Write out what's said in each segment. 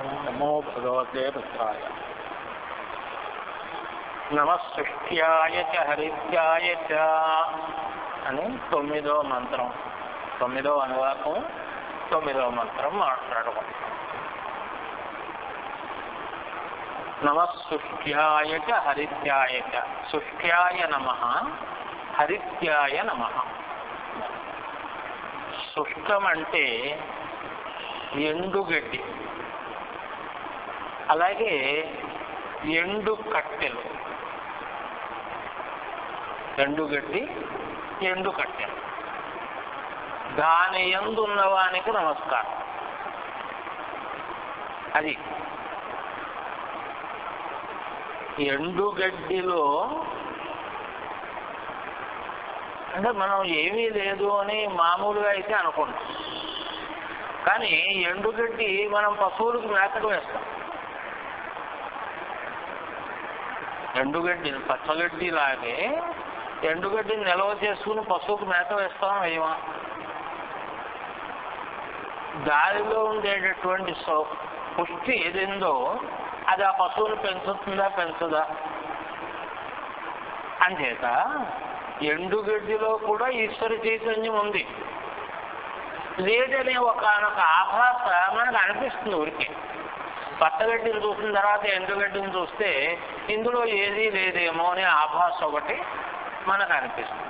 నమో భగవతే రుద్రాయ. నమఃసృష్ట్యాయ చ హరిత్యాయ చ అని 9వ మంత్రం, 9వ అనువాకం, 9వ మంత్రం మాట్లాడుకుంటాం. నమఃసృష్ట్యాయ చ హరిత్యాయ చ. సృష్ట్యాయ నమః, హరిత్యాయ నమః. శుష్కం అంటే ఎండుగడ్డి, అలాగే ఎండు కట్టెలు. ఎండుగడ్డి, ఎండు కట్టెలు, దాని యందు ఉన్నవానికి నమస్కారం. అది ఎండుగడ్డిలో అంటే మనం ఏమీ లేదు అని మామూలుగా అయితే అనుకుంటాం, కానీ ఎండుగడ్డి మనం పశువులకు మేతకు వేస్తాం. ఎండుగడ్డిని పచ్చగడ్డి లాగే ఎండుగడ్డిని నిల్వ చేసుకుని పశువుకు మేత వేస్తాం, వేయమా? దారిలో ఉండేటటువంటి పుష్టి ఏదిందో అది ఆ పశువును పెంచుతుందా పెంచదా? అంచేత ఎండుగడ్డిలో కూడా ఈశ్వర చైతన్యం ఉంది. లేదనే ఒకనొక ఆభాస మనకు అనిపిస్తుంది ఊరికే. పచ్చగడ్డిని చూసిన తర్వాత ఎండుగడ్డిని చూస్తే ఇందులో ఏదీ లేదేమో అనే ఆభాస ఒకటి మనకు అనిపిస్తుంది.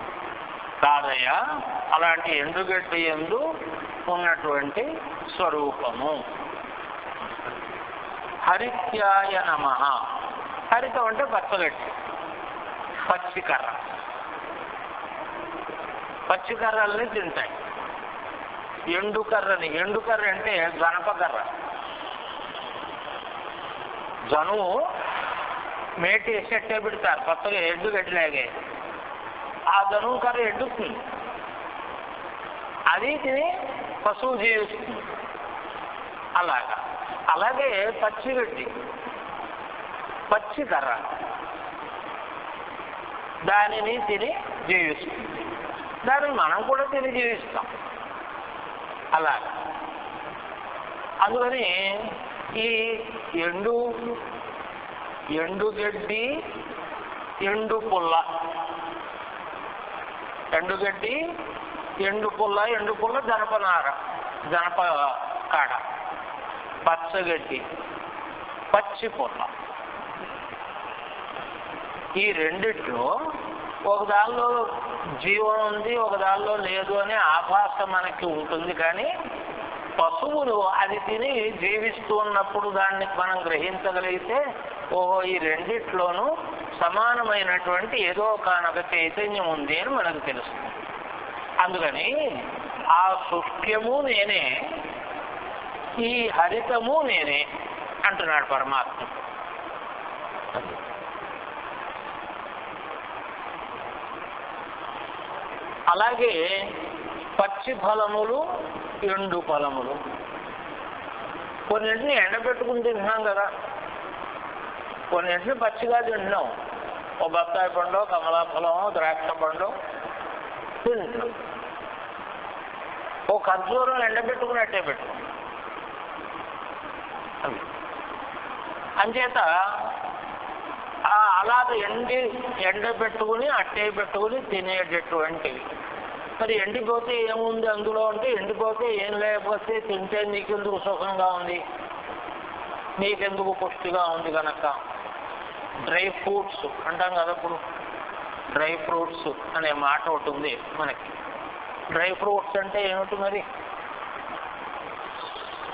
కాదయ్యా, అలాంటి ఎండుగడ్డి యందు ఉన్నటువంటి స్వరూపము. హరిత్యాయ నమః. హరితం అంటే పచ్చగడ్డి, పచ్చికర్ర. పచ్చికర్రల్ని తింటాయి. ఎండుకర్రని, ఎండుకర్ర అంటే జనపకర్ర. జనువు మేటి వేసేట్టే పెడతారు కొత్తగా ఎండుగడ్డిలాగే. ఆ జనువు కర్ర ఎండుతుంది, అది తిని పశువు జీవిస్తుంది. అలాగే పచ్చిగడ్డి, పచ్చికర్ర, దానిని తిని జీవిస్తుంది. దానిని మనం కూడా తిని జీవిస్తాం. అలాగా అందుకని ఈ ఎండుగడ్డి, ఎండు పుల్ల, ఎండుగడ్డి, ఎండు పుల్ల జనపనార, జనప కాడ, పచ్చగడ్డి, పచ్చి పుల్ల. ఈ రెండిట్లో ఒకదానిలో జీవం ఉంది, ఒకదానిలో లేదు అనే ఆభాస మనకి ఉంటుంది. కానీ పశువులు అది తిని జీవిస్తూ ఉన్నప్పుడు దాన్ని మనం గ్రహించగలిగితే ఓహో, ఈ రెండిట్లోనూ సమానమైనటువంటి ఏదో కానొక చైతన్యం ఉంది అని మనకు తెలుస్తుంది. అందుకని ఆ సృష్ట్యము నేనే, ఈ హరితము నేనే అంటున్నాడు పరమాత్మ. అలాగే పచ్చి ఫలములు, ఎండు ఫలములు. కొన్నింటిని ఎండబెట్టుకుని తింటున్నాం కదా, కొన్నింటిని పచ్చిగా తింటున్నాం. ఓ బత్తాయి పండు, కమలా ఫలము, ద్రాక్ష పండు తింటున్నాం. ఓ ఖర్జూరం ఎండబెట్టుకుని అట్టే పెట్టుకున్నాం. అంచేత అలాగే ఎండబెట్టుకుని అట్టే పెట్టుకుని తినేటటువంటివి. మరి ఎండిపోతే ఏముంది అందులో అంటే, ఎండిపోతే ఏం లేకపోతే తింటే నీకెందుకు సుఖంగా ఉంది, నీకెందుకు పుష్టిగా ఉంది కనుక. డ్రై ఫ్రూట్స్ అంటాం కదా, ఇప్పుడు డ్రై ఫ్రూట్స్ అనే మాట ఒకటి ఉంది మనకి. డ్రై ఫ్రూట్స్ అంటే ఏమిటి మరి?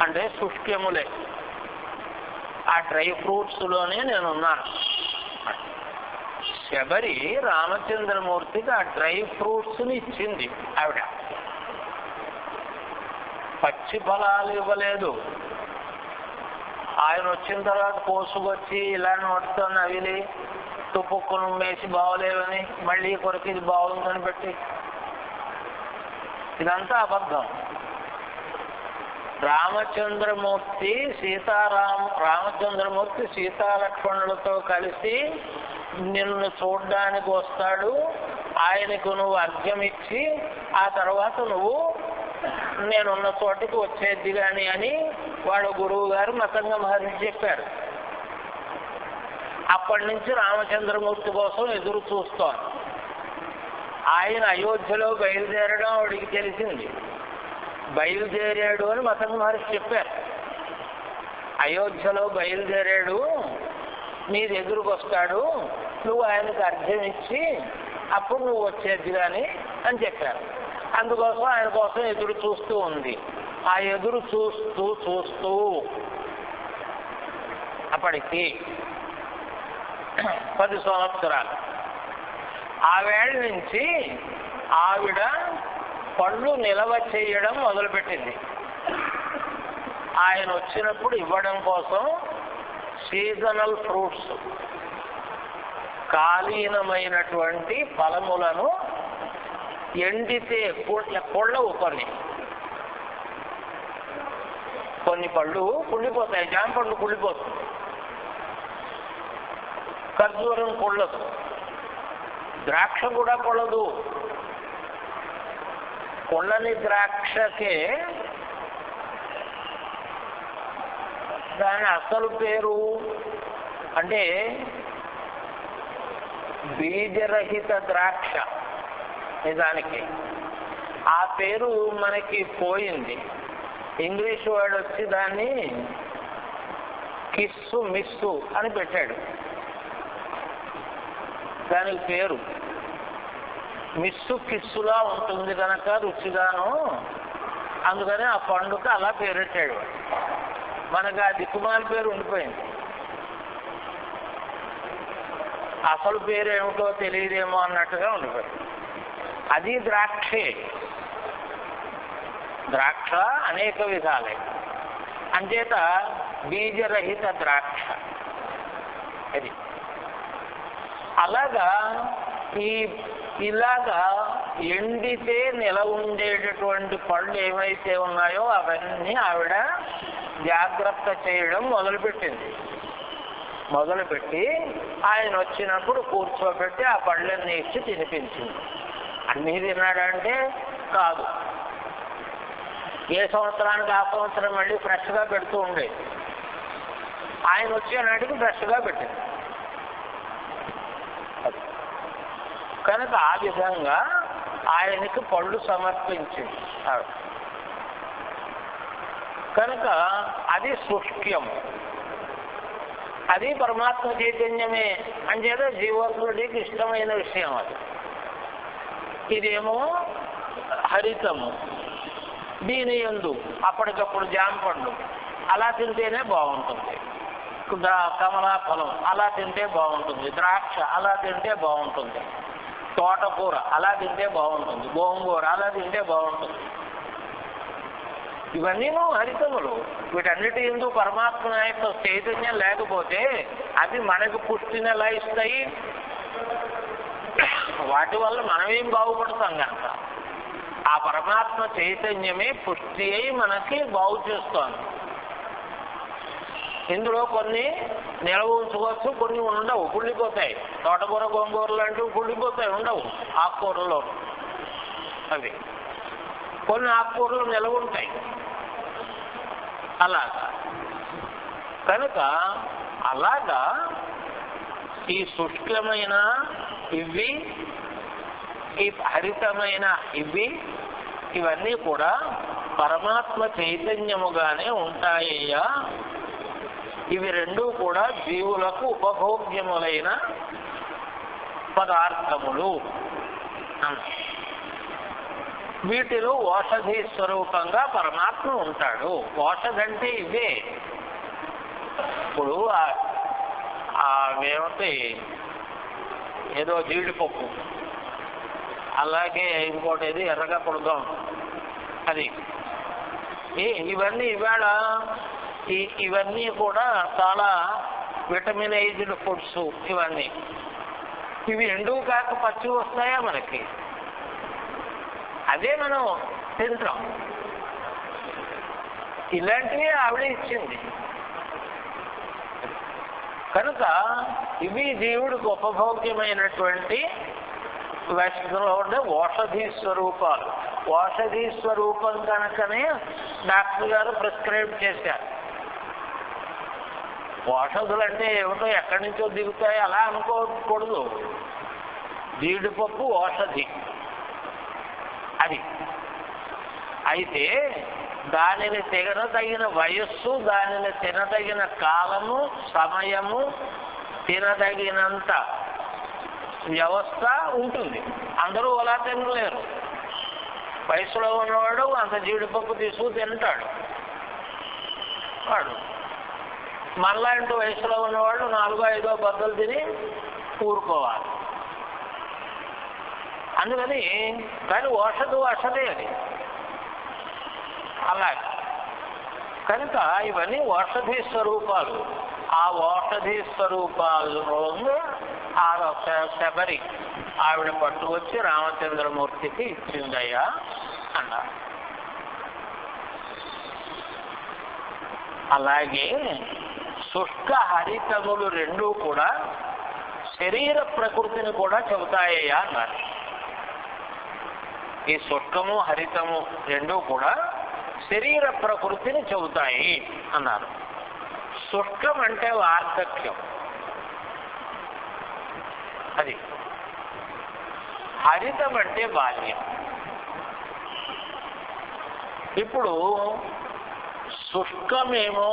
అంటే శుష్క్యములే. ఆ డ్రై ఫ్రూట్స్లోనే నేనున్నాను. శబరి రామచంద్రమూర్తికి ఆ డ్రై ఫ్రూట్స్ని ఇచ్చింది ఆవిడ. పచ్చి ఫలాలు ఇవ్వలేదు. ఆయన వచ్చిన తర్వాత కోసుకొచ్చి ఇలా నోటితో నవిలి తుప్పుకును వేసి బాగోలేవని మళ్ళీ కొరకు ఇది బాగుందని పెట్టి, ఇదంతా అబద్ధం. రామచంద్రమూర్తి సీతాలక్ష్మణులతో కలిసి నిన్ను చూడ్డానికి వస్తాడు. ఆయనకు నువ్వు అర్ఘ్యం ఇచ్చి ఆ తర్వాత నువ్వు నేనున్న చోటికి వచ్చేది కానీ అని వాడు గురువు గారు మతంగ మహర్షి చెప్పారు. అప్పటి నుంచి రామచంద్రమూర్తి కోసం ఎదురు చూస్తోంది. ఆయన అయోధ్యలో బయలుదేరడం వాడికి తెలిసింది. బయలుదేరాడు అని మతంగ మహర్షి చెప్పారు. అయోధ్యలో బయలుదేరాడు, నీ దగ్గరకు వస్తాడు, నువ్వు ఆయనకు అర్ఘ్యం ఇచ్చి అప్పుడు నువ్వు వచ్చేది కానీ అని చెప్పారు. అందుకోసం ఆయన కోసం ఎదురు చూస్తూ ఉంది. ఆ ఎదురు చూస్తూ చూస్తూ అప్పటికి 10 సంవత్సరాలు. ఆ వేళ నుంచి ఆవిడ పళ్ళు నిలవ చేయడం మొదలుపెట్టింది. ఆయన వచ్చినప్పుడు ఇవ్వడం కోసం సీజనల్ ఫ్రూట్స్, కాలీనమైనటువంటి ఫలములను ఎండితే పొళ్ళవు కొన్ని పళ్ళు కుళ్ళిపోతాయి. జామ పళ్ళు కుళ్ళిపోతుంది, ఖర్జూరం పొళ్ళదు, ద్రాక్ష కూడా పొళ్ళదు. పొళ్ళని ద్రాక్షకే దాని అసలు పేరు అంటే బీజరహిత ద్రాక్ష. నిజానికి ఆ పేరు మనకి పోయింది. ఇంగ్లీష్ వాడు వచ్చి దాన్ని కిస్సు మిస్సు అని పెట్టాడు. దానికి పేరు మిస్సు కిస్సులా ఉంటుంది కనుక రుచిగాను, అందుకని ఆ పండుగ అలా పేరెట్టాడు. మనకు ఆ దిక్కుమాల పేరు ఉండిపోయింది. అసలు పేరు ఏమిటో తెలియదేమో అన్నట్టుగా ఉండిపోయింది. అది ద్రాక్షే. ద్రాక్ష అనేక విధాలే, అంచేత బీజరహిత ద్రాక్ష అది. అలాగా ఇలాగా ఎండితే నిల ఉండేటటువంటి పళ్ళు ఏవైతే ఉన్నాయో అవన్నీ ఆవిడ జాగ్రత్త చేయడం మొదలుపెట్టింది. మొదలుపెట్టి ఆయన వచ్చినప్పుడు కూర్చోబెట్టి ఆ పళ్ళన్నీ ఇచ్చి తినిపించింది. అన్నీ తిన్నాడంటే కాదు, ఏ సంవత్సరానికి ఆ సంవత్సరం మళ్ళీ ఫ్రెష్గా పెడుతూ ఉండేది. ఆయన వచ్చే నాటికి ఫ్రెష్గా పెట్టింది. కనుక ఆ విధంగా ఆయనకి పళ్ళు సమర్పించింది. కనుక అది శుష్క్యం, అది పరమాత్మ చైతన్యమే అంచేత జీవోత్పత్తికి ఇష్టమైన విషయం అది. ఇదేమో హరితము, దీని యందు అప్పటికప్పుడు జామ పండు అలా తింటేనే బాగుంటుంది, కమలాఫలం అలా తింటే బాగుంటుంది, ద్రాక్ష అలా తింటే బాగుంటుంది, తోటకూర అలా తింటే బాగుంటుంది, గోంగూర అలా తింటే బాగుంటుంది. ఇవన్నీను హరితములు. వీటన్నిటి యందు పరమాత్మ యొక్క చైతన్యం లేకపోతే అవి మనకు పుష్టిని ఎలా ఇస్తాయి? వాటి వల్ల మనమేం బాగుపడతాం కనుక ఆ పరమాత్మ చైతన్యమే పుష్టి అయి మనకి బాగు చేస్తోంది. ఇందులో కొన్ని నిల్వ ఉంచుకోవచ్చు, కొన్ని ఉండవు, కుళ్ళిపోతాయి. తోటకూర గోంగూర లాంటివి కుళ్ళిపోతాయి, ఉండవు. ఆకుకూరలో అవి కొన్ని ఆకుకూరలు నిల్వ ఉంటాయి. అలాగా కనుక అలాగా ఈ శుష్కమైన ఇవి, ఈ హరితమైన ఇవి, ఇవన్నీ కూడా పరమాత్మ చైతన్యముగానే ఉంటాయ్యా. ఇవి రెండూ కూడా జీవులకు ఉపభోగ్యములైన పదార్థములు. వీటిలో ఓషధి స్వరూపంగా పరమాత్మ ఉంటాడు. ఓషధి అంటే ఇవే. ఇప్పుడు ఏమిటి, ఏదో జీడిపప్పు, అలాగే ఇంకోటి ఏది ఎర్రగా పొడుదాం, అది ఇవన్నీ ఇవాళ ఇవన్నీ కూడా చాలా విటమినైజ్డ్ ఫుడ్స్. ఇవి ఎండు కాక పచ్చి వస్తాయా మనకి? అదే మనం తింటాం. ఇలాంటివి ఆవిడ ఇచ్చింది కనుక ఇవి జీవుడికి ఉపభోగ్యమైనటువంటి ఓషధి స్వరూపాలు. ఔషధి స్వరూపం కనుకనే డాక్టర్ గారు ప్రిస్క్రైబ్ చేశారు. ఔషధులు అంటే ఏమిటో ఎక్కడి నుంచో దిగుతాయి అలా అనుకోకూడదు. జీడిపప్పు ఔషధి అది. అయితే దానిని తినదగిన వయస్సు, దానిని తినదగిన కాలము, సమయము, తినదగినంత వ్యవస్థ ఉంటుంది. అందరూ అలా తినలేరు. వయసులో ఉన్నవాడు అంత జీడిపప్పు తీసుకు తింటాడు. వాడు మనలాంటి వయసులో ఉన్నవాళ్ళు 4-5 బద్దలు తిని ఊరుకోవాలి. అందుకని కానీ ఔషధే అది అలాగే. కనుక ఇవన్నీ ఔషధి స్వరూపాలు. ఆ ఔషధి స్వరూపాలలో ఆ శబరి ఆవిడ పట్టుకొచ్చి రామచంద్రమూర్తికి ఇచ్చిందయ్యా అన్నారు. అలాగే శుష్క హరితములు రెండూ కూడా శరీర ప్రకృతిని కూడా చెబుతాయ్యా అన్నారు. ఈ శుష్కము హరితము రెండూ కూడా శరీర ప్రకృతిని చెబుతాయి అన్నారు. శుష్కం అంటే వార్ధక్యం, అది. హరితం అంటే బాల్యం. ఇప్పుడు శుష్కమేమో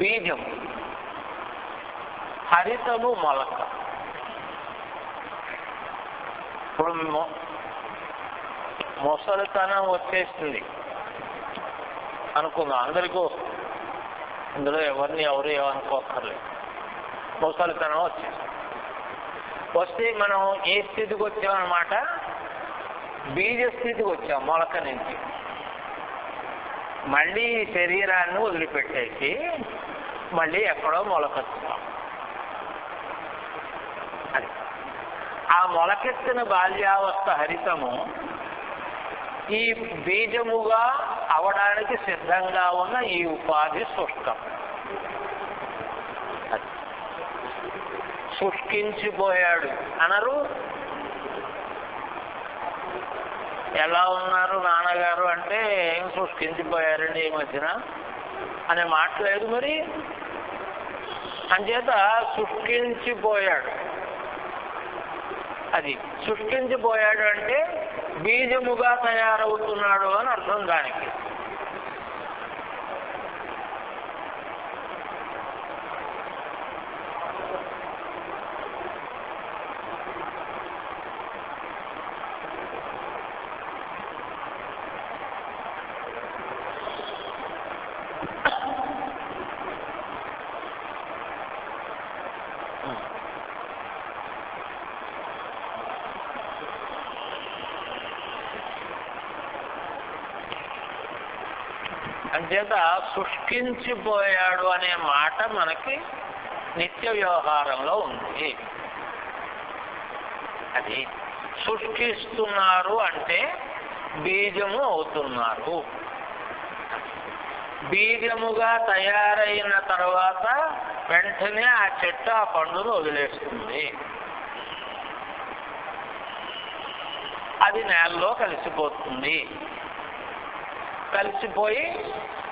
బీజం, హరితము మొలక. ఇప్పుడు ముసలితనం వచ్చేస్తుంది అనుకుందాం. అందరికీ ఇందులో ఎవరు ఏమనుకోక్కర్లేదు. ముసలితనం వచ్చేస్తుంది. వస్తే మనం ఏ స్థితికి వచ్చామన్నమాట? బీజ స్థితికి వచ్చాం. మొలక నుంచి మళ్ళీ శరీరాన్ని వదిలిపెట్టేసి మళ్ళీ ఎక్కడో మొలకెత్తుతాం. అది ఆ మొలకెత్తిన బాల్యావస్థ హరితము ఈ బీజముగా అవడానికి సిద్ధంగా ఉన్న ఈ ఉపాధి శుష్కం. శుష్కించిపోయాడు అనరు. ఎలా ఉన్నారు నాన్నగారు అంటే ఏం శుష్కించిపోయారండి ఈ మధ్యన అనే మాట లేదు మరి. అంచేత శుష్కించిపోయాడు. అది శుష్కించిపోయాడు అంటే బీజముగా తయారవుతున్నాడు అని అర్థం దానికి. అంచేత శుష్కించిపోయాడు అనే మాట మనకి నిత్య వ్యవహారంలో ఉంది. అది శుష్కిస్తున్నారు అంటే బీజము అవుతున్నారు. బీజముగా తయారైన తర్వాత వెంటనే ఆ చెట్టు ఆ పండును వదిలేస్తుంది. అది నేలలో కలిసిపోతుంది. కలిసిపోయి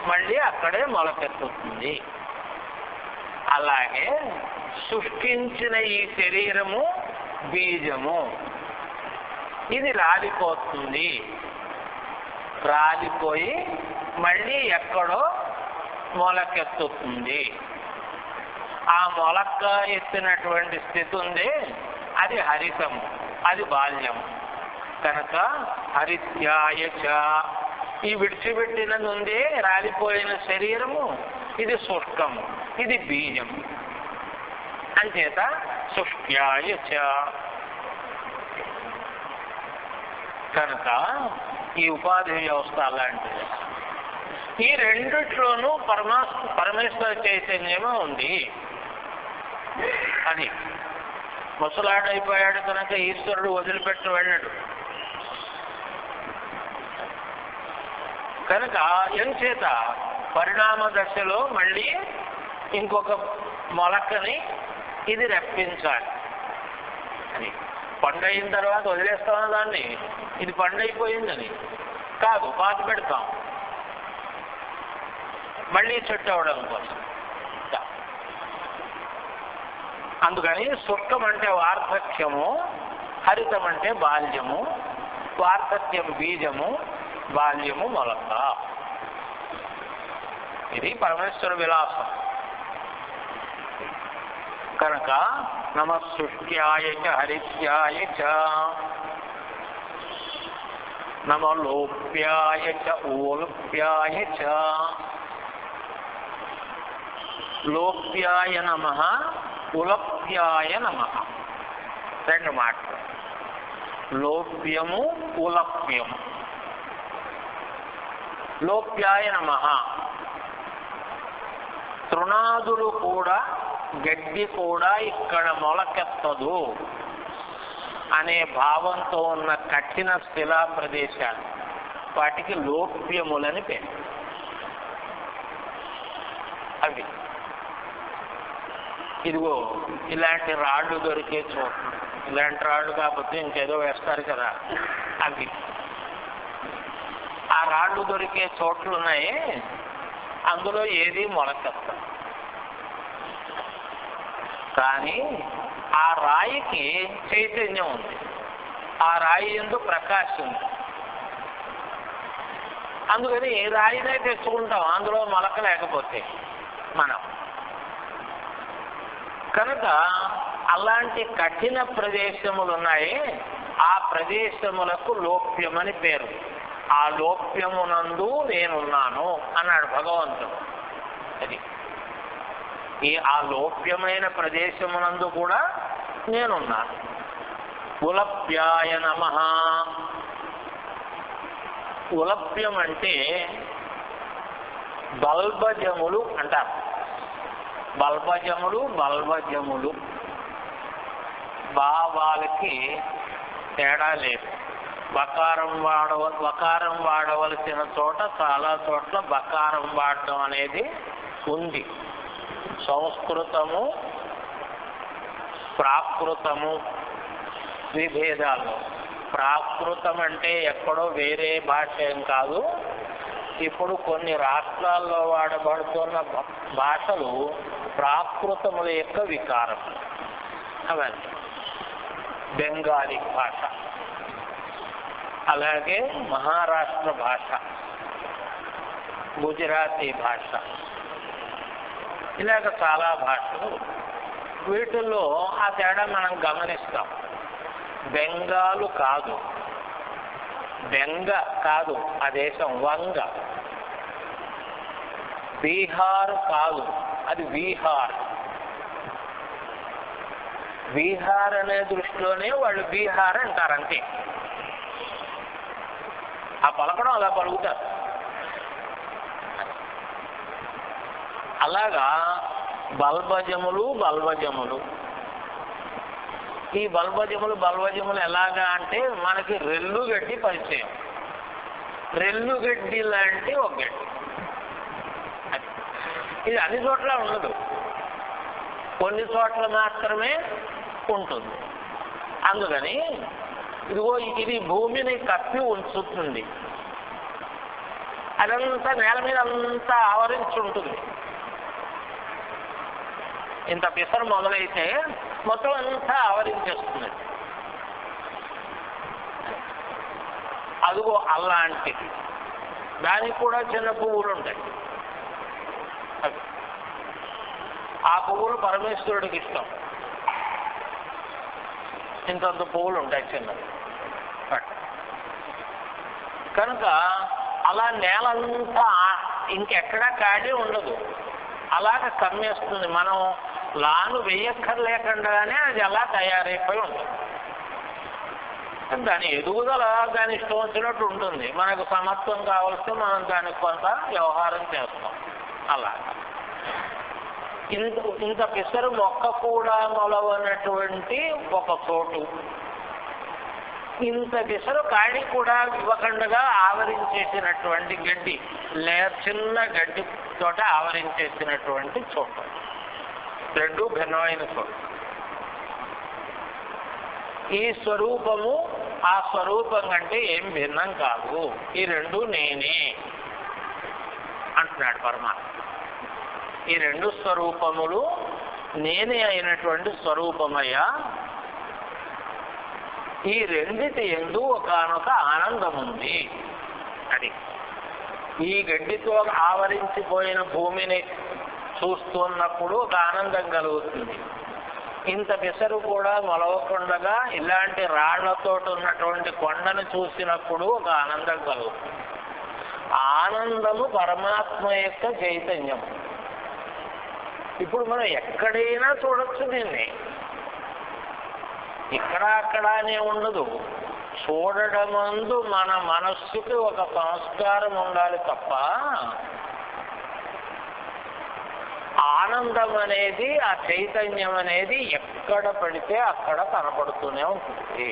మళ్ళీ అక్కడే మొలకెత్తుతుంది. అలాగే శుష్కించిన ఈ శరీరము బీజము, ఇది రాలిపోతుంది. రాలిపోయి మళ్ళీ ఎక్కడో మొలకెత్తుతుంది. ఆ మొలక ఎత్తినటువంటి స్థితి ఉంది, అది హరితము, అది బాల్యము. కనుక హరిత్యాయచ ఈ విడిచిపెట్టినది ఉంది రాలిపోయిన శరీరము, ఇది శుష్కము, ఇది బీజము. అంచేత శుష్క్యాయచ. కనుక ఈ ఉపాధి వ్యవస్థ అలాంటిది. ఈ రెండిట్లోనూ పరమేశ్వర చైతన్యమే ఉంది. అని ముసలాడైపోయాడు కనుక ఈశ్వరుడు వదిలిపెట్టి వెళ్ళడు. కనుక ఎంచేత పరిణామ దశలో మళ్ళీ ఇంకొక మొలకని ఇది రప్పించాలి. అని పండు అయిన తర్వాత వదిలేస్తామా దాన్ని, ఇది పండు అయిపోయిందని కాదు, పాతి పెడతాం మళ్ళీ చెట్టు అవడం కోసం. అందుకని శుక్లం అంటే వార్ధక్యము, హరితం అంటే బాల్యము, వార్ధక్యం బీజము, బాల్యము మొలక. ఇది పరమేశ్వర విలాసం. కనుక నమఃశుష్ట్యాయ చ హరిత్యాయ చ, నమలోప్యాయ చ ఓలుప్యాయ చ. లోప్యాయ నమః, ఉలప్యాయ నమః. రెండు మాటలు, లోప్యము ఉలప్యము. లోప్యాయ నమః, తృణాదులు కూడా గడ్డి కూడా ఇక్కడ మొలకెత్తదు అనే భావంతో ఉన్న కఠిన శిలా ప్రదేశాలు, వాటికి లోప్యములని పేరు. అవి ఇదిగో ఇలాంటి రాళ్ళు దొరికే చోటు, ఇలాంటి రాళ్ళు కాకపోతే ఇంకేదో వేస్తారు కదా, అవి ఆ రాళ్ళు దొరికే చోట్లు ఉన్నాయి. అందులో ఏది మొలకెత్తదు. కానీ ఆ రాయికి చైతన్యం ఉంది, ఆ రాయి యందు ప్రకాశం ఉంది. అందుకని ఏ రాయినే తెచ్చుకుంటాం అందులో మొలక లేకపోతే మనం. కనుక అలాంటి కఠిన ప్రదేశములు ఉన్నాయి, ఆ ప్రదేశములకు లోప్యమని పేరు. ఆ లోప్యమునందు నేనున్నాను అన్నాడు భగవంతుడు. అది ఆ లోప్యమైన ప్రదేశమునందు కూడా నేనున్నాను. ఉలప్యాయ నమః. ఉలప్యం అంటే బల్బజములు అంటారు. బల్బజములు బల్బజములు భావాలకి తేడా లేదు. వకారం వాడవలసిన చోట చాలా చోట్ల బకారం వాడడం అనేది ఉంది. సంస్కృతము ప్రాకృతము విభేదాలు. ప్రాకృతం అంటే ఎక్కడో వేరే భాష ఏం కాదు, ఇప్పుడు కొన్ని రాష్ట్రాల్లో వాడబడుతున్న భాషలు ప్రాకృతముల యొక్క వికారం. అవన్నీ బెంగాలీ భాష, అలాగే మహారాష్ట్ర భాష, గుజరాతీ భాష, ఇలాగ చాలా భాషలు. వీటిల్లో ఆ తేడా మనం గమనిస్తాం. బెంగాలు కాదు, బెంగ కాదు ఆ దేశం, వంగ. బీహార్ కాదు, అది బీహార్. బీహార్ అనే దృష్టిలోనే వాళ్ళు బీహార్ అంటారు అంతే. ఆ పలకడం అలా పలుకుతారు. అలాగా బల్బజములు బల్బజములు. ఈ బల్బజములు ఎలాగా అంటే మనకి రెల్లుగడ్డి పరిచయం. రెల్లుగడ్డి లాంటి ఒక గడ్డి. ఇది అన్ని చోట్ల ఉండదు, కొన్ని చోట్ల మాత్రమే ఉంటుంది. అందుకని ఇదిగో ఇది భూమిని కప్పి ఉంచుతుంది. అదంతా నేల మీద అంతా ఆవరించి ఉంటుంది. ఇంత పిసరు మొదలైతే మొత్తం అంతా ఆవరించేస్తుంది. అదిగో అలాంటిది. దానికి కూడా చిన్న పువ్వులు ఉంటాయి. ఆ పువ్వులు పరమేశ్వరుడికి ఇష్టం. ఇంతంత పువ్వులు ఉంటాయి చిన్నవి. కనుక అలా నేలంతా ఇంకెక్కడా ఖాళీ ఉండదు, అలాగ కమ్మేస్తుంది. మనం లాను వేయక్కర్లేకుండానే అది అలా తయారైపోయి ఉంటుంది. దాని ఎదుగుదల దాని ఇష్టం వచ్చినట్టు ఉంటుంది. మనకు సమత్వం కావలిస్తే మనం దానికి కొంత వ్యవహారం చేస్తాం. అలా ఇంత పిసరు మొక్క కూడా మొలవనటువంటి ఒక చోటు, ఇంత పిసరు కాడి కూడా ఇవ్వకుండా ఆవరించేసినటువంటి గడ్డి, చిన్న గడ్డి తోట ఆవరించేసినటువంటి చోటు, రెండు భిన్నమైన చోటు. ఈ స్వరూపము ఆ స్వరూపం కంటే ఏం భిన్నం కాదు, ఈ రెండు నేనే అంటున్నాడు పరమాత్మ. ఈ రెండు స్వరూపములు నేనే అయినటువంటి స్వరూపమయ్యా. ఈ రెండిటి యందు ఒకానొక ఆనందం ఉంది. అది ఈ గడ్డితో ఆవరించిపోయిన భూమిని చూస్తున్నప్పుడు ఒక ఆనందం కలుగుతుంది. ఇంత పిసరు కూడా మొలవకుండగా ఇలాంటి రాళ్లతో ఉన్నటువంటి కొండను చూసినప్పుడు ఒక ఆనందం కలుగుతుంది. ఆనందము పరమాత్మ యొక్క చైతన్యం. ఇప్పుడు మనం ఎక్కడైనా చూడొచ్చు దీన్ని, ఇక్కడ అక్కడనే ఉండదు. చూడడమందు మన మనస్సుకి ఒక సంస్కారం ఉండాలి తప్ప ఆనందం అనేది, ఆ చైతన్యం అనేది ఎక్కడ పడితే అక్కడ కనపడుతూనే ఉంటుంది.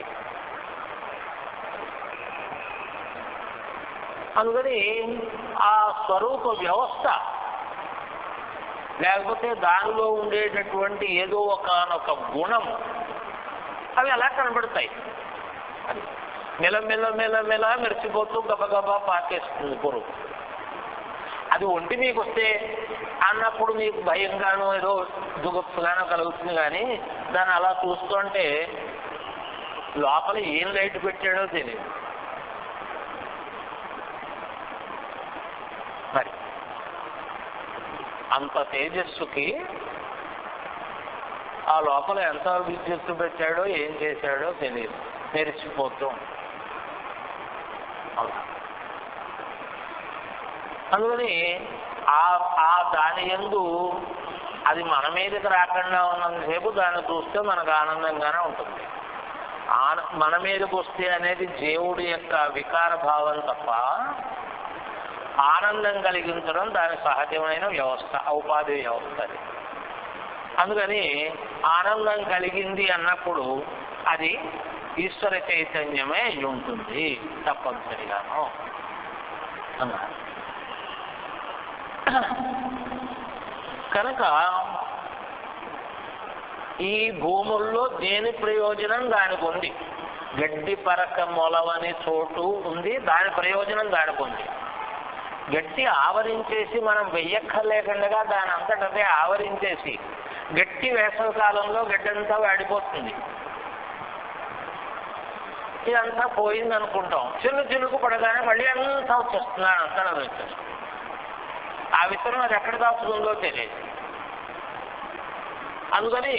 అందుకని ఆ స్వరూప వ్యవస్థ లేకపోతే దానిలో ఉండేటటువంటి ఏదో ఒకనొక గుణం అవి ఎలా కనబడతాయి. మెల్ల మెరిచిపోతూ గబగబా పాకేస్తుంది పురుగు. అది ఒంటి మీకు వస్తే అన్నప్పుడు మీకు భయంగానో ఏదో దుగుప్తుగానో కలుగుతుంది. కానీ దాన్ని అలా చూస్తుంటే లోపల ఏం లైట్ పెట్టాడో తెలియదు. మరి అంత తేజస్సుకి ఆ లోపల ఎంత విద్యుత్తు పెట్టాడో ఏం చేశాడో తెలియదు, మెరిచిపోతూ. అందుకని ఆ దాని యందు అది మన మీదకి రాకుండా ఉన్నంతసేపు దాన్ని చూస్తే మనకు ఆనందంగానే ఉంటుంది. మన మీదకి వస్తే అనేది జీవుడి యొక్క వికార భావం తప్ప ఆనందం కలిగించడం దాని సహజమైన వ్యవస్థ, ఉపాధి వ్యవస్థ. అది అందుకని ఆనందం కలిగింది అన్నప్పుడు అది ఈశ్వర చైతన్యమే ఉంటుంది తప్పనిసరిగాను అన్నారు. కనుక ఈ భూముల్లో దేని ప్రయోజనం దానికి ఉంది. గడ్డి పరక మొలవని చోటు ఉంది, దాని ప్రయోజనం దానికి ఉంది. గట్టి ఆవరించేసి మనం వెయ్యక్కర్లేకుండా దాని అంతటదే ఆవరించేసి గట్టి వేసవి కాలంలో గడ్డంతా వాడిపోతుంది. ఇదంతా పోయింది అనుకుంటాం. చినుకు పడగానే మళ్ళీ అంతా వచ్చేస్తుంది, అంతా వచ్చేస్తుంది. ఆ విత్తనం అది ఎక్కడ దాచుతుందో తెలియదు. అందుకని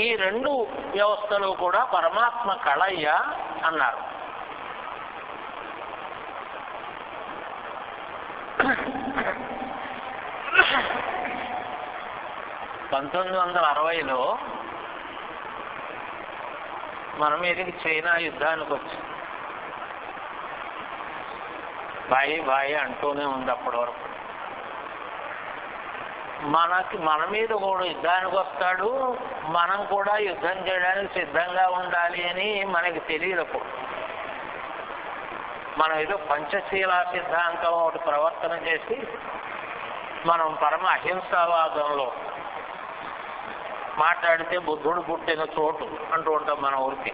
ఈ రెండు వ్యవస్థలు కూడా పరమాత్మ కళయ్య అన్నారు. 1960లో మన మీదకి చైనా యుద్ధానికి వచ్చి బాయి అంటూనే ఉంది. అప్పటి వరకు మన మీద కూడా యుద్ధానికి వస్తాడు, మనం కూడా యుద్ధం చేయడానికి సిద్ధంగా ఉండాలి అని మనకి తెలియదు. అప్పుడు మనం ఏదో పంచశీలా సిద్ధాంతం ఒకటి ప్రవర్తన చేసి మనం పరమ అహింసావాదంలో మాట్లాడితే బుద్ధుడు పుట్టిన చోటు అంటూ ఉంటాం మన ఊరికి.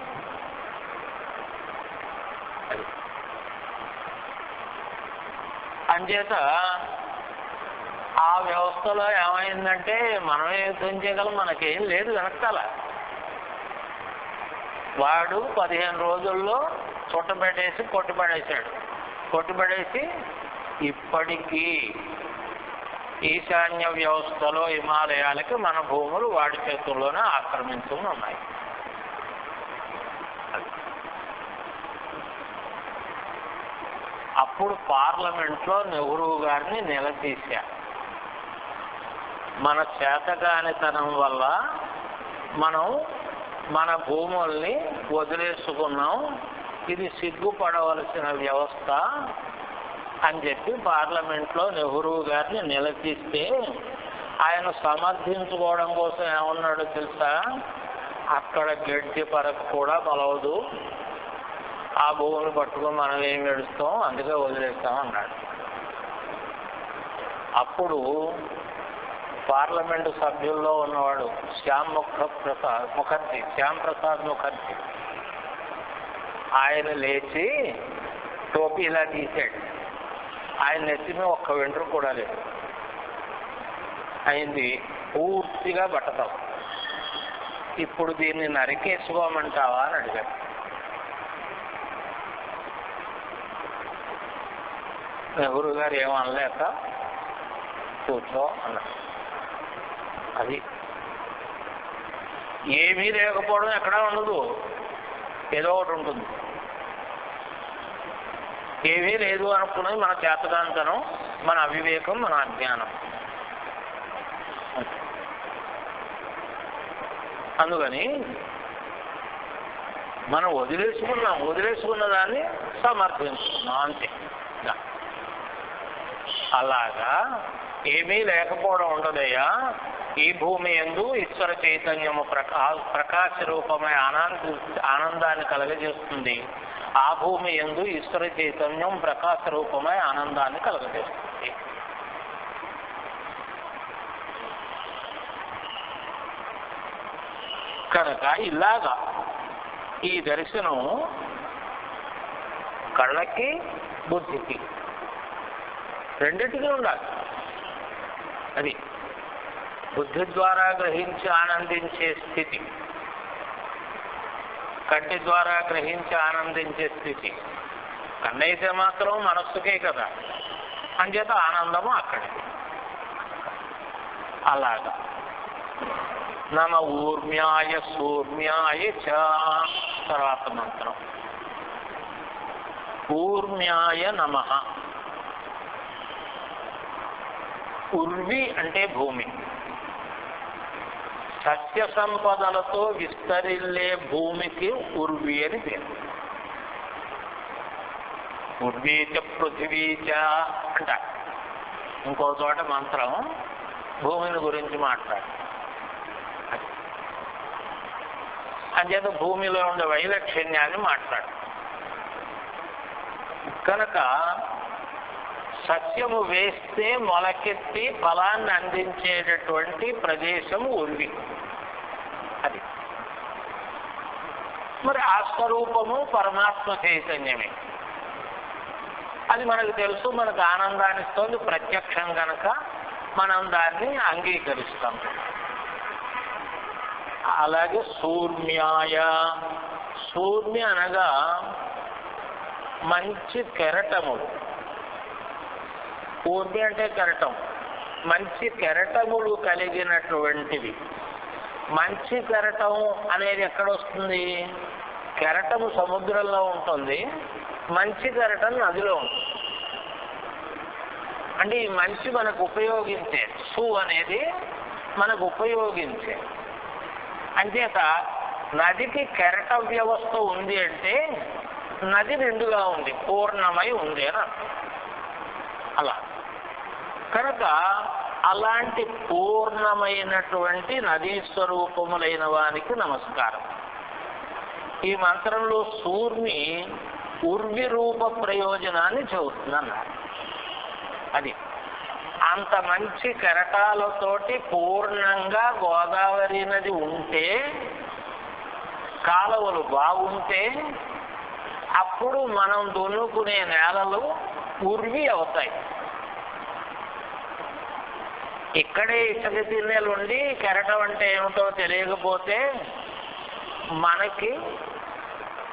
అంచేత ఆ వ్యవస్థలో ఏమైందంటే మనమే యుద్ధం చేయగలం, మనకేం లేదు వెనకాల. వాడు 15 రోజుల్లో చుట్టబెట్టేసి కొట్టుబడేసి ఇప్పటికీ ఈశాన్య వ్యవస్థలో హిమాలయాలకి మన భూములు వాడి చేతుల్లోనే ఆక్రమించుకుని ఉన్నాయి. అప్పుడు పార్లమెంట్లో నెహ్రూ గారిని నిలదీశారు. మన చేతకానితనం వల్ల మనం మన భూముల్ని వదిలేసుకున్నాం, ఇది సిగ్గుపడవలసిన వ్యవస్థ అని చెప్పి పార్లమెంట్లో నెహ్రూ గారిని నిలదీస్తే ఆయన సమర్థించుకోవడం కోసం ఏమన్నాడో తెలుసా? అక్కడ గడ్డి పరకు కూడా బలవదు, ఆ భూమిని పట్టుకుని మనం ఏమి ఏడుస్తాం, అందుకే వదిలేస్తాం అన్నాడు. అప్పుడు పార్లమెంటు సభ్యుల్లో ఉన్నవాడు శ్యామ్ ప్రసాద్ ముఖర్జీ ఆయన లేచి టోపీ ఇలా తీసాడు. ఆయన నెత్తిమే ఒక్క వెంట్రుక కూడా లేదు. అయింది పూర్తిగా బట్టతాం. ఇప్పుడు దీన్ని నరికేసుకోమంటావా అని అడిగాడు. నెహ్రూ గారు ఏమనలేక కూర్చో అన్నారు. అది ఏమీ లేకపోవడం ఎక్కడా ఉండదు, ఏదో ఒకటి ఉంటుంది. ఏమీ లేదు అనుకున్నది మన చేతగాంతనం, మన అవివేకం, మన అజ్ఞానం. అందుకని మనం వదిలేసుకున్న దాన్ని సమర్థించుకున్నాం అంతే. అలాగా ఏమీ లేకపోవడం ఉండదయ్యా. ఈ భూమి యందు ఈశ్వర చైతన్యము ప్రకాశ రూపమై ఆనందాన్ని కలగజేస్తుంది. ఆ భూమి యందు ఈశ్వర చైతన్యం ప్రకాశ రూపమై ఆనందాన్ని కలగజేస్తుంది. కనుక ఇలాగా ఈ దర్శనం కళ్ళకి బుద్ధికి రెండింటికి ఉండాలి. అది బుద్ధి ద్వారా గ్రహించి ఆనందించే స్థితి, కంటి ద్వారా గ్రహించి ఆనందించే స్థితి. కన్నైతే మాత్రం మనస్సుకే కదా, అంచేత ఆనందము అక్కడే. అలాగా నమ ఊర్మ్యాయ సూర్మ్యాయ చ తర్వాత మంత్రం. ఊర్మ్యాయ నమః. ఉర్వి అంటే భూమి. సత్య సంపదలతో విస్తరిల్లే భూమికి ఉర్వి అని పేరు. ఉర్వీచ పృథివీచ అంట. ఇంకో చోట మంత్రం భూమిని గురించి మాట్లాడు. అంచేత భూమిలో ఉండే వైలక్షణ్యాన్ని మాట్లాడు. కనుక సత్యము వేస్తే మొలకెత్తి ఫలాన్ని అందించేటటువంటి ప్రదేశం ఉర్వి. అది మరి ఆ స్వరూపము పరమాత్మ చైతన్యమే. అది మనకు తెలుసు, మనకు ఆనందాన్ని ఇస్తుంది ప్రత్యక్షం కనుక మనం దాన్ని అంగీకరిస్తాం. అలాగే సూర్మ్యాయ. సూర్మి అనగా మంచి కెరటములు. ఊర్మి అంటే కెరటం. మంచి కెరటములు కలిగినటువంటివి. మంచి కెరటం అనేది ఎక్కడొస్తుంది? కెరటము సముద్రంలో ఉంటుంది, మంచి కెరటం నదిలో ఉంటుంది. అంటే ఈ మంచి మనకు ఉపయోగించే సు అనేది మనకు ఉపయోగించే. అంచేత నదికి కెరట వ్యవస్థ ఉంది అంటే నది నిండుగా ఉంది, పూర్ణమై ఉంది అని అర్థం. అలా కనుక అలాంటి పూర్ణమైనటువంటి నదీ స్వరూపములైన వానికి నమస్కారం. ఈ మంత్రంలో సూర్మి ఉర్వి రూప ప్రయోజనాన్ని చెబుతుందన్నారు. అది అంత మంచి కెరటాలతోటి పూర్ణంగా గోదావరి నది ఉంటే, కాలువలు బాగుంటే అప్పుడు మనం దున్నుకునే నేలలు ఉర్వి అవుతాయి. ఇక్కడే ఇసుక తిన్నెలు ఉండి కెరటం అంటే ఏమిటో తెలియకపోతే మనకి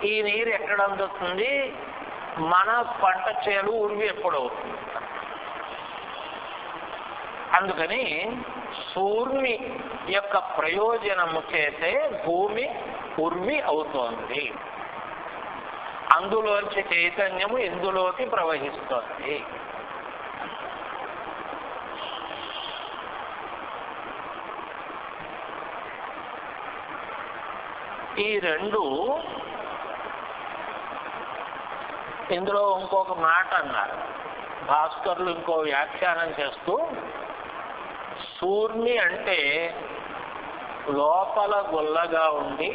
ఈ నీరు ఎక్కడ అందుతుంది, మన పంట చేలు ఉర్వి ఎప్పుడవుతుంది. అందుకని సూర్మి యొక్క ప్రయోజనము చేతే భూమి ఉర్వి అవుతోంది. అందులోంచి చైతన్యము ఇందులోకి ప్రవహిస్తోంది. ఈ రెండు. ఇందులో ఇంకొక మాట అన్నారు భాస్కర్లు, ఇంకో వ్యాఖ్యానం చేస్తూ, సూర్మి అంటే లోపల గుల్లగా ఉండి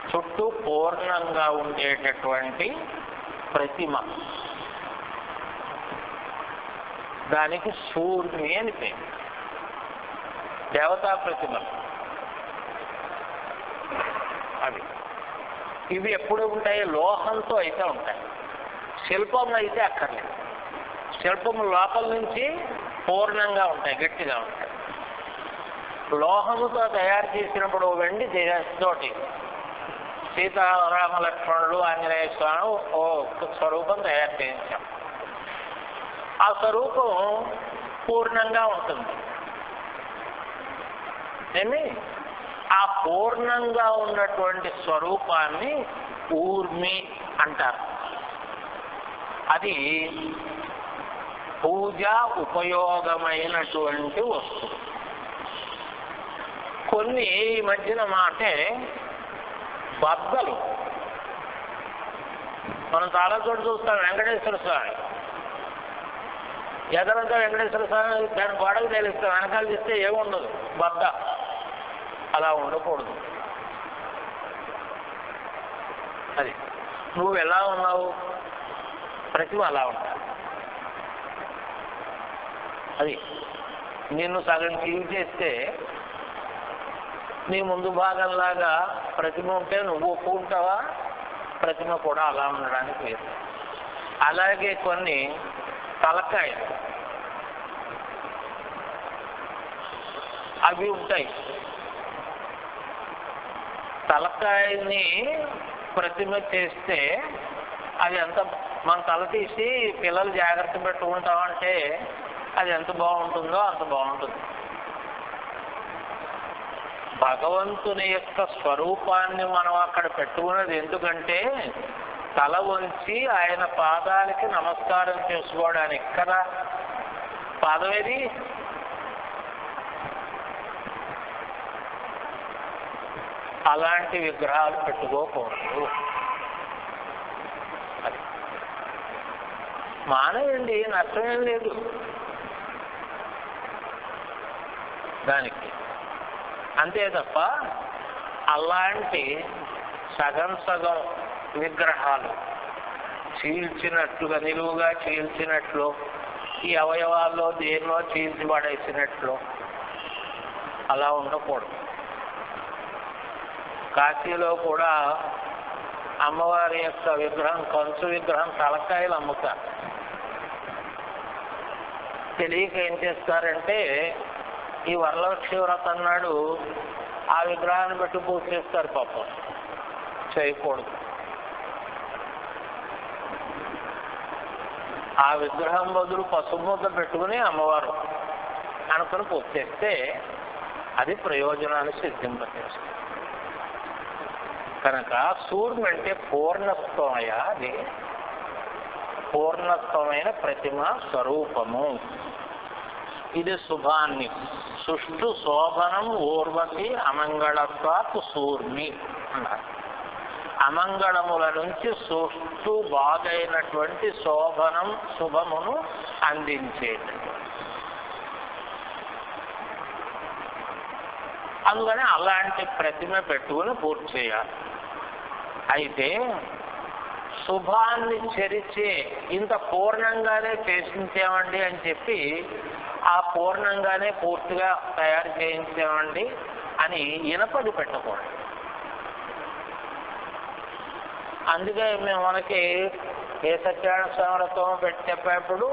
చుట్టూ పూర్ణంగా ఉండేటటువంటి ప్రతిమ, దానికి సూర్మి అని పేరు. దేవతా ప్రతిమ అది. ఇవి ఎప్పుడు ఉంటాయి? లోహంతో అయితే ఉంటాయి. శిల్పం అయితే అక్కర్లేదు. శిల్పము లోపల నుంచి పూర్ణంగా ఉంటాయి, గట్టిగా ఉంటాయి. లోహముతో తయారు చేసినప్పుడు వెండి తోటి సీతారామ లక్ష్మణుడు ఆంజనేయ స్వామి ఓ స్వరూపం తయారు చేయించాం. ఆ స్వరూపం పూర్ణంగా ఉంటుంది. ఏమి ఆ పూర్ణంగా ఉన్నటువంటి స్వరూపాన్ని ఊర్మి అంటారు. అది పూజ ఉపయోగమైనటువంటి వస్తువు. కొన్ని ఈ మధ్యన మాటే బద్దలు మనం చాలా చోటు చూస్తాం. వెంకటేశ్వర స్వామి ఎదరంతా వెంకటేశ్వర స్వామి దాని గోడకు తేలిస్తాం, వెనకాల తీస్తే ఏముండదు, బద్ద. అలా ఉండకూడదు. అది నువ్వు ఎలా ఉన్నావు, ప్రతిమ అలా ఉంటా. అది నిన్ను సగం కీలు చేస్తే నీ ముందు భాగంలాగా ప్రతిమ ఉంటే నువ్వు ఒప్పుకుంటావా? ప్రతిమ కూడా అలా ఉండడానికి లేదు. అలాగే కొన్ని తలకాయ అవి ఉంటాయి. తలకాయని ప్రతిమ చేస్తే అది ఎంత, మన తల తీసి పిల్లలు జాగ్రత్త పెట్టుకుంటామంటే అది ఎంత బాగుంటుందో అంత బాగుంటుంది. భగవంతుని యొక్క స్వరూపాన్ని మనం అక్కడ పెట్టుకున్నది ఎందుకంటే తల వంచి ఆయన పాదాలకి నమస్కారం చేసుకోవడానికి కదా. పాదం ఏది? అలాంటి విగ్రహాలు పెట్టుకోకూడదు. అది మానేయండి, నష్టమేం లేదు దానికి. అంతే తప్ప అలాంటి సగం సగం విగ్రహాలు చీల్చినట్లుగా, నిలువుగా చీల్చినట్లు, ఈ అవయవాల్లో దేన్నో చీల్చి పడేసినట్లు అలా ఉండకూడదు. కాశీలో కూడా అమ్మవారి యొక్క విగ్రహం, కంచు విగ్రహం తలకాయలు అమ్ముతారు. తెలియక ఏం చేస్తారంటే ఈ వరలక్ష్మి వ్రతం నాడు ఆ విగ్రహాన్ని బట్టి పూజ చేస్తారు. పాపం చేయకూడదు. ఆ విగ్రహం బదులు పసుపు ముద్ద పెట్టుకుని అమ్మవారు అనుకుని పూజ చేస్తే అది ప్రయోజనాన్ని సిద్ధింపచేస్తుంది. కనుక సూర్యుడు అంటే పూర్ణత్వమయ, అది పూర్ణత్వమైన ప్రతిమ స్వరూపము. ఇది శుభాన్ని సుష్టు శోభనం ఊర్వశి అమంగళత్వాత్ సూర్మి అన్నారు. అమంగళముల నుంచి సుష్టు బాగైనటువంటి శోభనం, శుభమును అందించేది. అందుకని అలాంటి ప్రతిమ పెట్టుకుని పూర్తి చేయాలి. అయితే శుభాన్ని చెరిచే ఇంత పూర్ణంగానే చేసించామండి అని చెప్పి ఆ పూర్ణంగానే పూర్తిగా తయారు చేయించామండి అని ఇనపది పెట్టకూడదు. అందుకే మేము మనకి ఏ సత్యనారాయణ స్వామి వ్రతం పెట్టి చెప్పేప్పుడు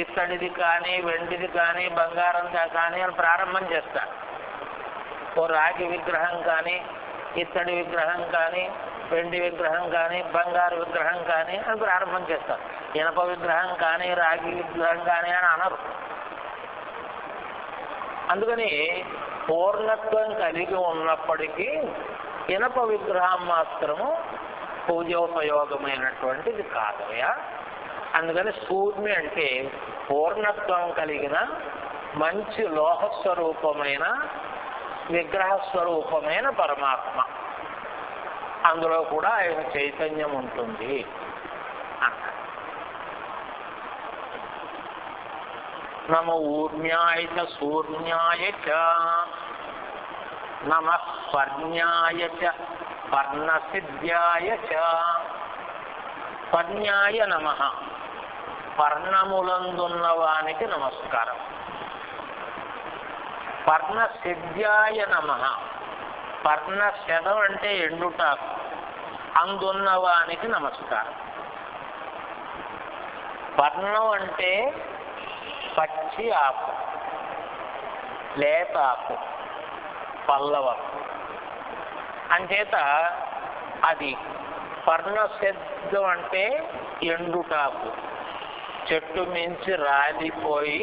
ఇత్తడిది కానీ, వెండిది కానీ, బంగారంగా కానీ అని ప్రారంభం చేస్తారు. ఓ రాగి విగ్రహం కానీ, ఇత్తడి విగ్రహం కానీ, వెండి విగ్రహం కానీ, బంగారు విగ్రహం కానీ అని ప్రారంభం చేస్తారు. ఇనప విగ్రహం కానీ, రాగి విగ్రహం కానీ అని అనరు. అందుకని పూర్ణత్వం కలిగి ఉన్నప్పటికీ ఇనప విగ్రహం మాత్రము పూజోపయోగమైనటువంటిది కాదయా. అందుకని సూర్మి అంటే పూర్ణత్వం కలిగిన మంచి లోహస్వరూపమైన విగ్రహ స్వరూపమైన పరమాత్మ. అందులో కూడా ఆయన చైతన్యం ఉంటుంది అంట. నమో ఊర్మ్యాయ చ సూర్మ్యాయ చ నమః పర్ణ్యాయ చ పర్ణసిద్ధ్యాయ చ. పర్ణ్యాయ నమః, పర్ణములందున్నవానికి నమస్కారం. పర్ణసిద్ధ్యాయ నమః, పర్ణశదం అంటే ఎండుటాకు, అందున్నవానికి నమస్కారం. పర్ణం అంటే పచ్చి ఆకు, లేత ఆకు, పల్లవకు. అంచేత అది పర్ణశబ్దం అంటే ఎండుటాకు, చెట్టు మించి రాలిపోయి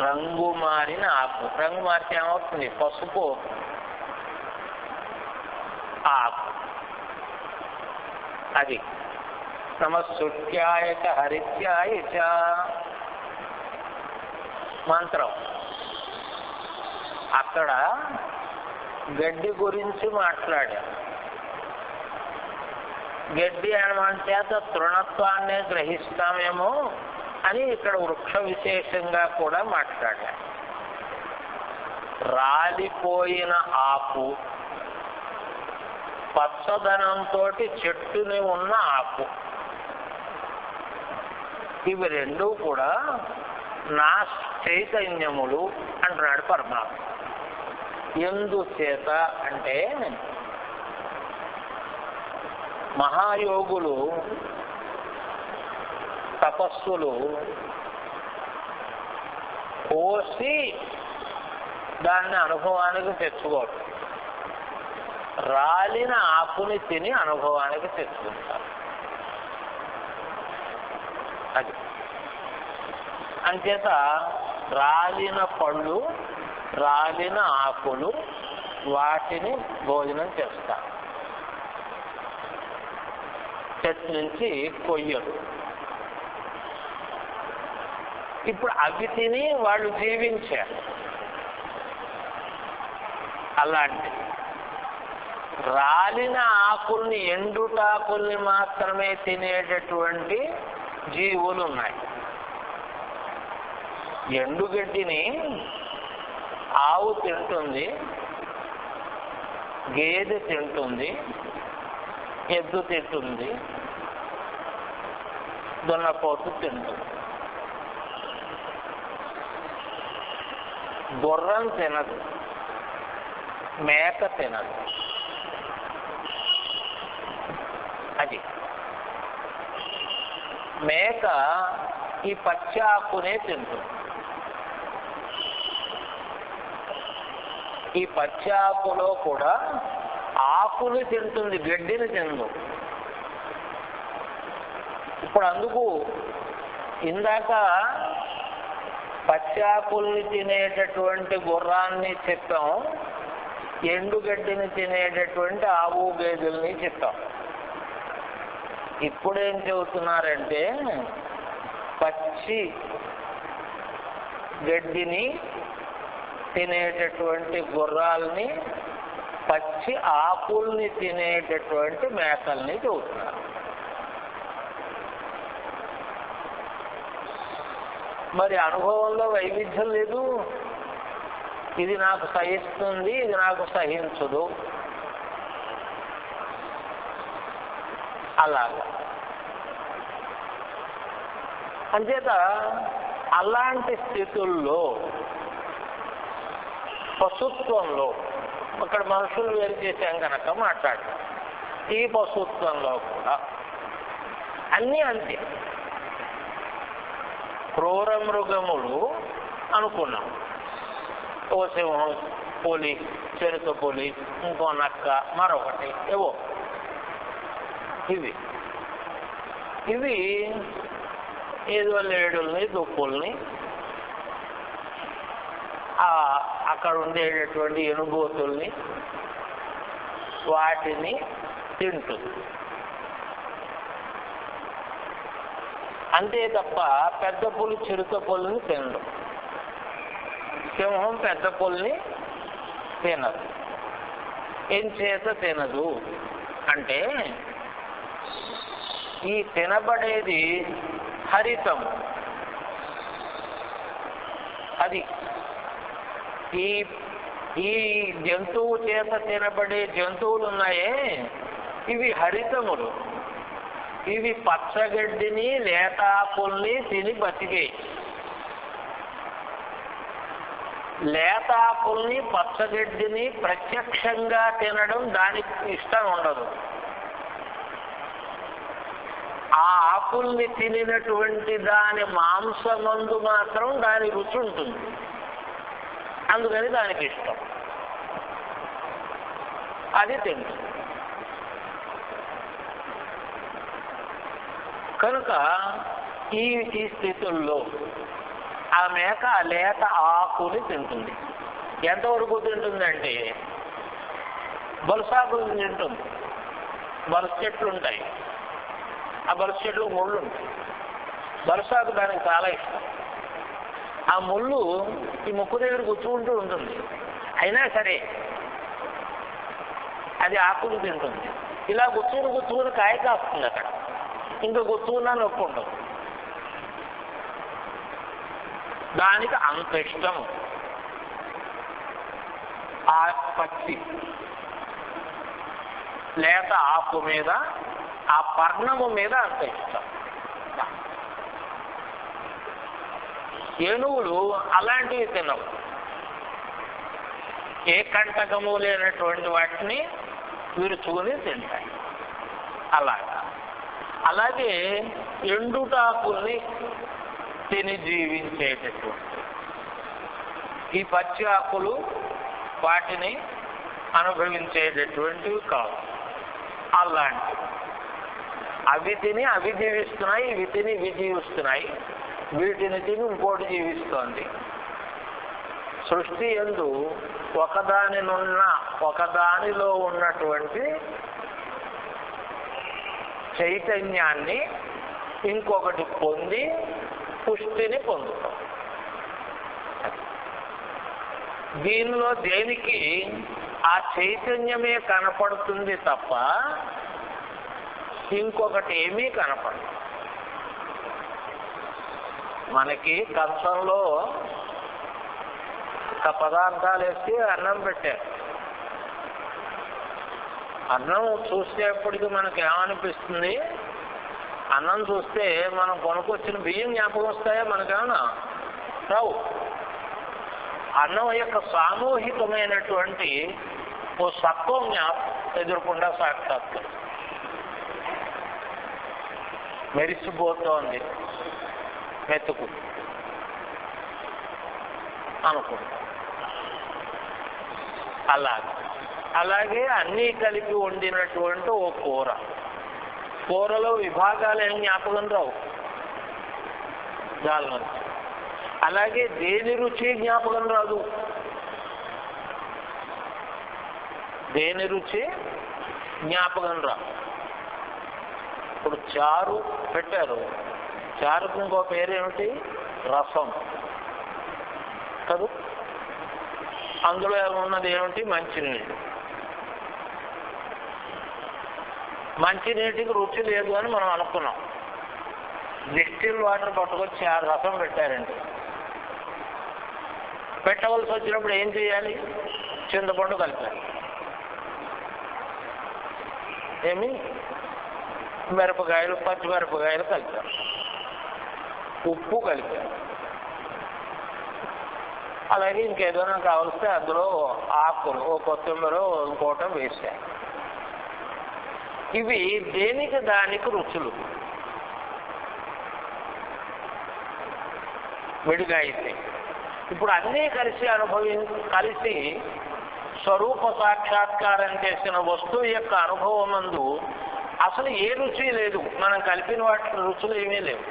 రంగు మారిన ఆకు. రంగు మారితే ఏమవుతుంది? పసుపు ఆకు. అది నమస్సుట్యాయ చ హరిత్యాయ చ మంత్రం. అక్కడ గడ్డి గురించి మాట్లాడారు. గడ్డి అనమాట చేత తృణత్వాన్నే గ్రహిస్తామేమో అని ఇక్కడ వృక్ష విశేషంగా కూడా మాట్లాడారు. రాలిపోయిన ఆకు, పచ్చదనంతో చెట్టుని ఉన్న ఆకు, ఇవి రెండూ కూడా నా చైతన్యములు అంటున్నాడు పరమాత్మ. ఎందుచేత అంటే మహాయోగులు, తపస్సులు కోసి దాన్ని అనుభవానికి తెచ్చుకోరు. రాలిన ఆకుని తిని అనుభవానికి తెచ్చుకుంటారు. అది అంచేత రాలిన పళ్ళు, రాలిన ఆకులు, వాటిని భోజనం చేస్తారు. చెట్టు నుంచి కొయ్యరు. ఇప్పుడు అవి తిని వాళ్ళు జీవించారు. అలాంటి రాలిన ఆకుల్ని, ఎండుటాకుల్ని మాత్రమే తినేటటువంటి జీవులు ఉన్నాయి. ఎండుగడ్డిని ఆవు తింటుంది, గేదె తింటుంది, ఎద్దు తింటుంది, దున్నపోతు తింటుంది. గుర్రం తినదు, మేక తినదు. అది మేక ఈ పచ్చి ఆకునే తింటుంది. ఈ పచ్చి ఆకులో కూడా ఆకుని తింటుంది, గడ్డిని తిందు. ఇప్పుడు అందుకు ఇందాక పచ్చి ఆకుల్ని తినేటటువంటి గుర్రాన్ని చెప్పాం, ఎండుగడ్డిని తినేటటువంటి ఆవు గేదెల్ని చెప్పాం. ఇప్పుడేం చెబుతున్నారంటే పచ్చి గడ్డిని తినేటటువంటి గుర్రాల్ని, పచ్చి ఆకుల్ని తినేటటువంటి మేకల్ని చెబుతున్నారు. మరి అనుభవంలో వైవిధ్యం లేదు. ఇది నాకు సహిస్తుంది, ఇది నాకు సహించదు. అలాగా అంచేత అలాంటి స్థితుల్లో పశుత్వంలో, అక్కడ మనుషులు వేరు చేసాం కనుక మాట్లాడతాం, ఈ పశుత్వంలో కూడా అన్నీ అంతే. క్రూర మృగములు అనుకున్నాం, ఓ సింహం, పులి, చెరుకు పులి, ఇంకో నక్క, మరొకటి ఏవో ఇవి ఏదో లేడుల్ని, దుప్పుల్ని, అక్కడ ఉండేటటువంటి ఎనుబోతుల్ని, వాటిని తింటుంది. అంతే తప్ప పెద్ద పులి చిరుత పులిని తినదు, సింహం పెద్ద పులిని తినదు. ఏం చేత తినదు అంటే ఈ తినబడేది హరితం. అది ఈ జంతువు చేత తినబడే జంతువులు ఉన్నాయే, ఇవి హరితములు. ఇవి పచ్చగడ్డిని, లేత ఆకుల్ని తిని బతికాయి. లేత ఆకుల్ని, పచ్చగడ్డిని ప్రత్యక్షంగా తినడం దానికి ఇష్టం ఉండదు. ఆ ఆకుల్ని తినినటువంటి దాని మాంసమందు మాత్రం దాని రుచి ఉంటుంది, అందుకని దానికి ఇష్టం, అది తింటుంది. కనుక ఈ స్థితుల్లో ఆ మేక ఆ లేత ఆకుని తింటుంది. ఎంతవరకు తింటుందంటే బలుసాకులు తింటుంది. బలుసు చెట్లు ఉంటాయి, ఆ బలుసు చెట్లు ముళ్ళు ఉంటాయి. బలుసాకు దానికి చాలా ఇష్టం. ఆ ముళ్ళు ఈ ముక్కు దగ్గర గుచ్చుకుంటూ ఉంటుంది, అయినా సరే అది ఆకులు తింటుంది. ఇలా గుచ్చుకుని కాయ కాస్తుంది అక్కడ, ఇంకా గుచ్చుకున్నా నొప్పి ఉంటుంది. దానికి అంత ఇష్టం ఆ పచ్చి లేత ఆకు మీద, ఆ పర్ణము మీద అంత ఇష్టం. ఏనుగులు అలాంటివి తినవు, ఏ కంటకము లేనటువంటి వాటిని విరుచుకుని తింటాయి. అలాగే ఎండుటాకుల్ని తిని జీవించేటటువంటి ఈ పచ్చి ఆకులు వాటిని అనుభవించేటటువంటివి కావు. అలాంటివి అవి తిని అవి జీవిస్తున్నాయి, ఇవి తిని ఇవి జీవిస్తున్నాయి, వీటిని తిని ఇంకోటి జీవిస్తోంది. సృష్టి యందు ఒకదానిలో ఉన్నటువంటి చైతన్యాన్ని ఇంకొకటి పొంది పుష్టిని పొందుతాం. దీనిలో దేనికి ఆ చైతన్యమే కనపడుతుంది తప్ప ఇంకొకటి ఏమీ కనపడదు. మనకి కంచంలో ఒక పదార్థాలు వేసి అన్నం పెట్టారు. అన్నం చూసేప్పటికి మనకి ఏమనిపిస్తుంది? అన్నం చూస్తే మనం కొనుక్కొచ్చిన బియ్యం జ్ఞాపకం వస్తాయా? మనకేమన్నా రావు. అన్నం యొక్క సామూహికమైనటువంటి ఓ సత్వం ఎదుర్కొండా సాక్షాత్తు మెరిసిపోతోంది మెతుకు అనుకుంటా. అలాగే అన్నీ కలిపి వండినటువంటి ఓ కూరలో విభాగాలు ఏం జ్ఞాపకం రావు దాని నుంచి. అలాగే దేని రుచి జ్ఞాపకం రాదు. దేని రుచి జ్ఞాపకం రాదు. ఇప్పుడు చారు పెట్టారు, చారుకు ఇంకో పేరేమిటి? రసం కదా. అందులో ఉన్నది ఏమిటి? మంచినీళ్ళు. మంచినీటికి రుచి లేదు అని మనం అనుకున్నాం. డిస్టిల్ వాటర్ పట్టుకొచ్చి ఆ రసం పెట్టారండి. పెట్టవలసి వచ్చినప్పుడు ఏం చేయాలి? చింతపండు కలిపారు, ఏమి మిరపకాయలు పచ్చిమిరపకాయలు కలిపారు, ఉప్పు కలిపారు, అలాగే ఇంకేదైనా కావలిస్తే అందులో ఆకులు ఓ కొత్తిమీర ఇంకోటం వేసారు. ఇవి దేనికి దానికి రుచులు విడిగా అయితే. ఇప్పుడు అన్నీ కలిసి స్వరూప సాక్షాత్కారం చేసిన వస్తువు యొక్క అనుభవం నందు అసలు ఏ రుచి లేదు. మనం కలిపిన వాటి రుచులు ఏమీ లేవు.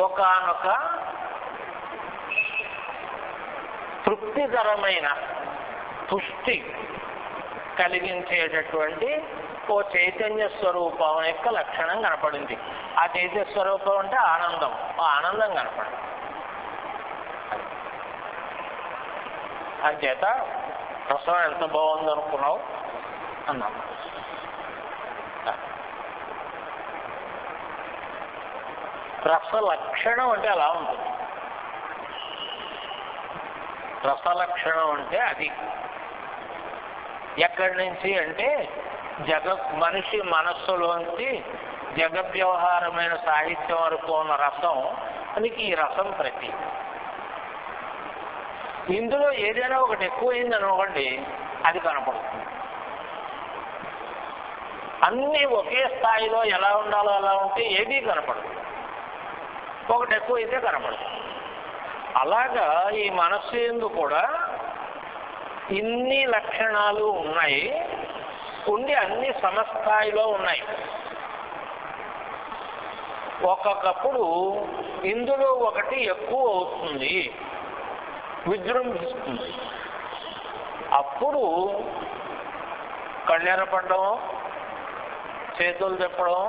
ఒకానొక తృప్తికరమైన పుష్టి కలిగించేటటువంటి ఓ చైతన్య స్వరూపం యొక్క లక్షణం కనపడింది. ఆ చైతన్య స్వరూపం అంటే ఆనందం. ఆ ఆనందం కనపడింది. అంచేత రసం ఎంత బాగుంది అనుకున్నావు అన్నాం. రస లక్షణం అంటే అలా ఉంటుంది. రసలక్షణం అంటే అది ఎక్కడి నుంచి అంటే మనిషి మనస్సులోంచి జగద్వ్యవహారమైన సాహిత్యం వరకు ఉన్న రసం అనికి ఈ రసం ప్రతి. ఇందులో ఏదైనా ఒకటి ఎక్కువైంది అనుకోండి, అది కనపడుతుంది. అన్నీ ఒకే స్థాయిలో ఎలా ఉండాలో అలా ఉంటే ఏదీ కనపడదు, ఒకటి ఎక్కువ అయితే కనపడదు. అలాగా ఈ మనస్సు యందు కూడా ఇన్ని లక్షణాలు ఉన్నాయి, ఉండి అన్ని సమస్థాయిలో ఉన్నాయి. ఒక్కొక్కప్పుడు ఇందులో ఒకటి ఎక్కువ అవుతుంది, విజృంభిస్తుంది. అప్పుడు కళ్ళెరపడడం, చేతులు తిప్పడం,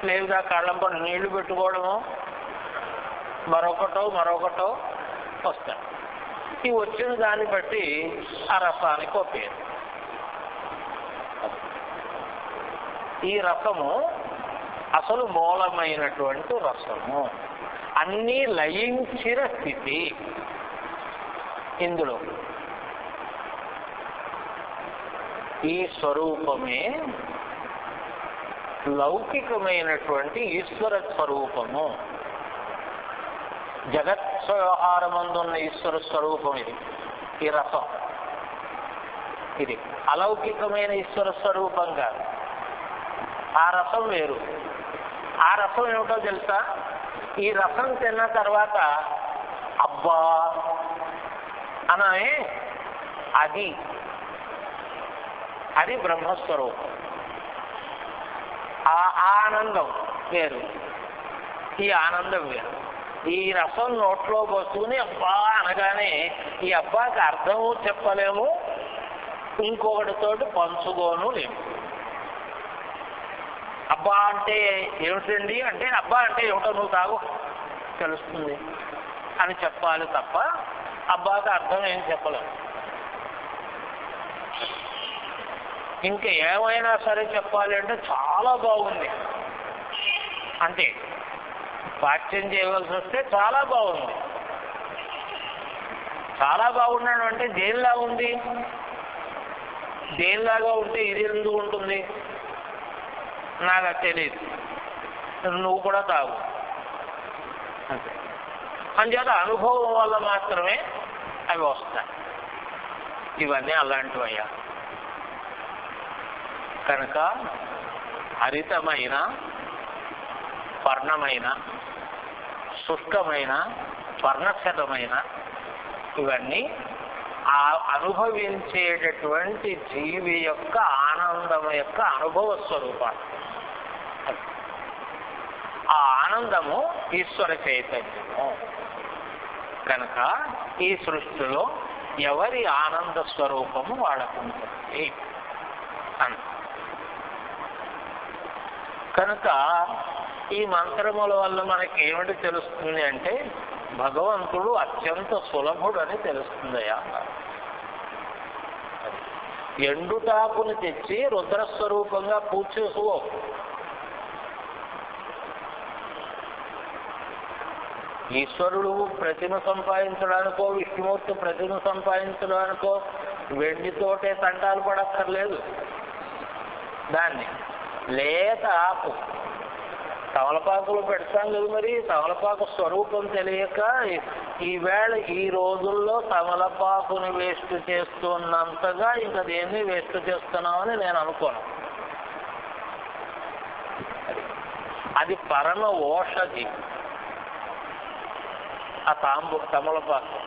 లేదా కళ్ళంపడి నీళ్లు పెట్టుకోవడము, మరొకటో వస్తాయి. ఈ వచ్చిన దాన్ని బట్టి ఆ రసానికి ఒక పేరు. ఈ రసము అసలు మూలమైనటువంటి రసము, అన్నీ లయించిన స్థితి. ఇందులో ఈ స్వరూపమే లౌకికమైనటువంటి ఈశ్వర స్వరూపము. జగత్ వ్యవహారమందున్న ఈశ్వర స్వరూపం ఇది. ఈ రసం ఇది అలౌకికమైన ఈశ్వర స్వరూపం కాదు. ఆ రసం వేరు. ఆ రసం ఏమిటో తెలుసా? ఈ రసం తిన్న తర్వాత అబ్బా అనే అది బ్రహ్మస్వరూపం. ఆ ఆనందం వేరు, ఈ ఆనందం వేరు. ఈ రసం నోట్లో పోసుకుని అబ్బా అనగానే ఈ అబ్బాకి అర్థము చెప్పలేము, ఇంకొకటితోటి పంచుకోను లేము. అబ్బా అంటే ఏమిటండి అంటే, అబ్బా అంటే ఏమిటో నువ్వు తాగు తెలుస్తుంది అని చెప్పాలి తప్ప అబ్బాకి అర్థం ఏం చెప్పలేము. ఇంకా ఏమైనా సరే చెప్పాలి అంటే చాలా బాగుంది అంటే, వాక్యం చేయవలసి వస్తే చాలా బాగుంది. చాలా బాగున్నాడు అంటే దేనిలా ఉంది? దేనిలాగా ఉంటే ఇది ఎందుకు ఉంటుంది? నాకు అది తెలియదు, నువ్వు కూడా తాగు అంతే. అంచేత అనుభవం వల్ల మాత్రమే అవి వస్తాయి. ఇవన్నీ అలాంటివయ్యా. కనుక హరితమైన, పర్ణమైన, శుష్కమైన, పర్ణశతమైన ఇవన్నీ ఆ అనుభవించేటటువంటి జీవి యొక్క ఆనందం యొక్క అనుభవ స్వరూపాలు. ఆ ఆనందము ఈశ్వర చైతన్యము. కనుక ఈ సృష్టిలో ఎవరి ఆనంద స్వరూపము వాళ్ళకు ఉంటుంది అని. కనుక ఈ మంత్రముల వల్ల మనకి ఏమిటి తెలుస్తుంది అంటే, భగవంతుడు అత్యంత సులభుడు అని తెలుస్తుందయ్యా. ఎండుటాకుని తెచ్చి రుద్రస్వరూపంగా పూజ చేసుకో. ఈశ్వరుడు ప్రతిమ సంపాదించడానికో, విష్ణుమూర్తి ప్రతిమ సంపాదించడానికో వెండితోటే తంటాలు పడక్కర్లేదు. దాన్ని లేత ఆకు తమలపాకులు పెడతాం కదా, మరి తమలపాకు స్వరూపం తెలియక ఈవేళ ఈ రోజుల్లో తమలపాకుని వేస్ట్ చేస్తున్నంతగా ఇంకా దేన్ని వేస్ట్ చేస్తున్నామని నేను అనుకోను. అది పరమ ఓషధి. ఆ తమలపాకు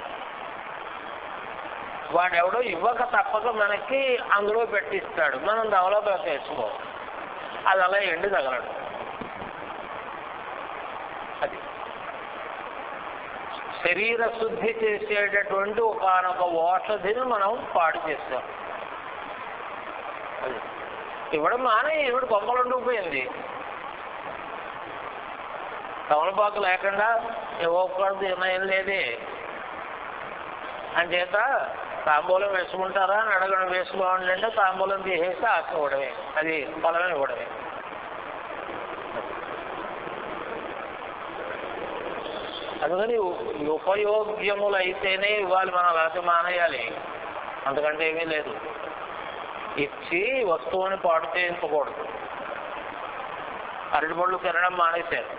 వాడెవడో ఇవ్వక తప్పక మనకి అందులో పెట్టిస్తాడు, మనం తమలపాకు వేసుకోవాలి. అది అలా ఎండి తగలడు. అది శరీర శుద్ధి చేసేటటువంటి ఒకనొక ఓషధిని మనం పాడు చేస్తాం. అది ఇవ్వడం మానే ఇవిడ కొంపలుండిపోయింది. తమలపాకు లేకుండా ఇవ్వకూడదు ఏం లేదే అని చేత తాంబూలం వేసుకుంటారా అని అడగడం. వేసుకోండి అంటే తాంబూలం తీసేసి ఆశ ఇవ్వడమే, అది పొలమే ఇవ్వడమే. అందుకని ఉపయోగ్యములు అయితేనే ఇవ్వాలి, మనం లేకపోతే మానేయాలి. అంతకంటే ఏమీ లేదు. ఇచ్చి వస్తువుని పాడు చేయించకూడదు. అరటిపళ్ళు తినడం మానేశారు.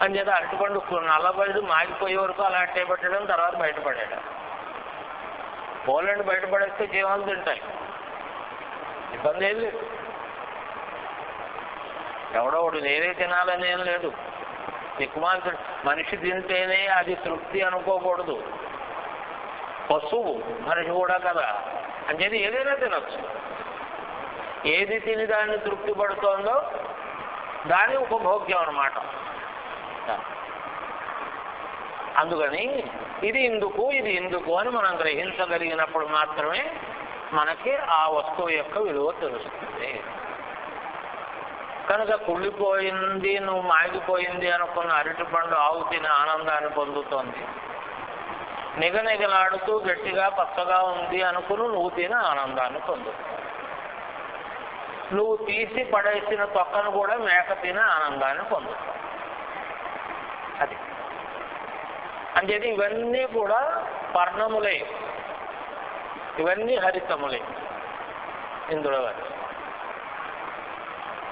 అని చేత అరటిపండు నల్లబడి మాగిపోయే వరకు అలా అట్టే పెట్టడం, తర్వాత బయటపడాడు. పోలండి బయటపడేస్తే జీవాలు తింటాయి, ఇబ్బంది ఏం లేదు. ఎవడో ఒకటి నేనే తినాలని ఏం లేదు. దిక్కుమాలి మనిషి తింటేనే అది తృప్తి అనుకోకూడదు. పశువు మనిషి కూడా కదా, అంచేది ఏదైనా తినచ్చు. ఏది తిని దాన్ని తృప్తి పడుతోందో దాని ఉపభోగ్యం అన్నమాట. అందుకని ఇది ఇందుకు ఇది ఇందుకు అని మనం గ్రహించగలిగినప్పుడు మాత్రమే మనకి ఆ వస్తువు యొక్క విలువ తెలుస్తుంది. కనుక కుళ్ళిపోయింది, నువ్వు మాగిపోయింది అనుకున్న అరటిపండు ఆవు తిని ఆనందాన్ని పొందుతోంది. నిగనిగలాడుతూ గట్టిగా పచ్చగా ఉంది అనుకుని నువ్వు తిని ఆనందాన్ని పొందుతావు. నువ్వు తీసి పడేసిన తొక్కను కూడా మేక తిని ఆనందాన్ని పొందుతావు. అది అంచేది ఇవన్నీ కూడా పర్ణములే, ఇవన్నీ హరితములే ఇందులో.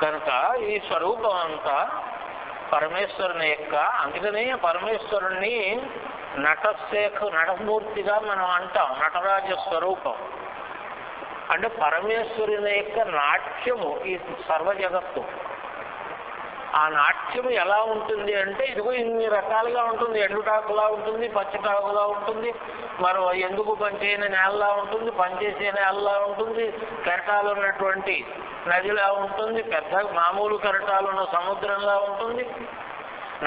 కనుక ఈ స్వరూపం అంతా పరమేశ్వరుని యొక్క, అందుకనే పరమేశ్వరుణ్ణి నటమూర్తిగా మనం అంటాం. నటరాజ స్వరూపం అంటే పరమేశ్వరుని యొక్క నాట్యము ఈ సర్వ జగత్తు. ఆ నాట్యం ఎలా ఉంటుంది అంటే ఇదిగో ఇన్ని రకాలుగా ఉంటుంది. ఎండుటాకులా ఉంటుంది, పచ్చిటాకులా ఉంటుంది, మరో ఎందుకు పనిచేయని నేలలా ఉంటుంది, పనిచేసే నేలలా ఉంటుంది, కెరటాలు ఉన్నటువంటి నదిలా ఉంటుంది, పెద్ద మామూలు కెరటాలు ఉన్న సముద్రంలా ఉంటుంది.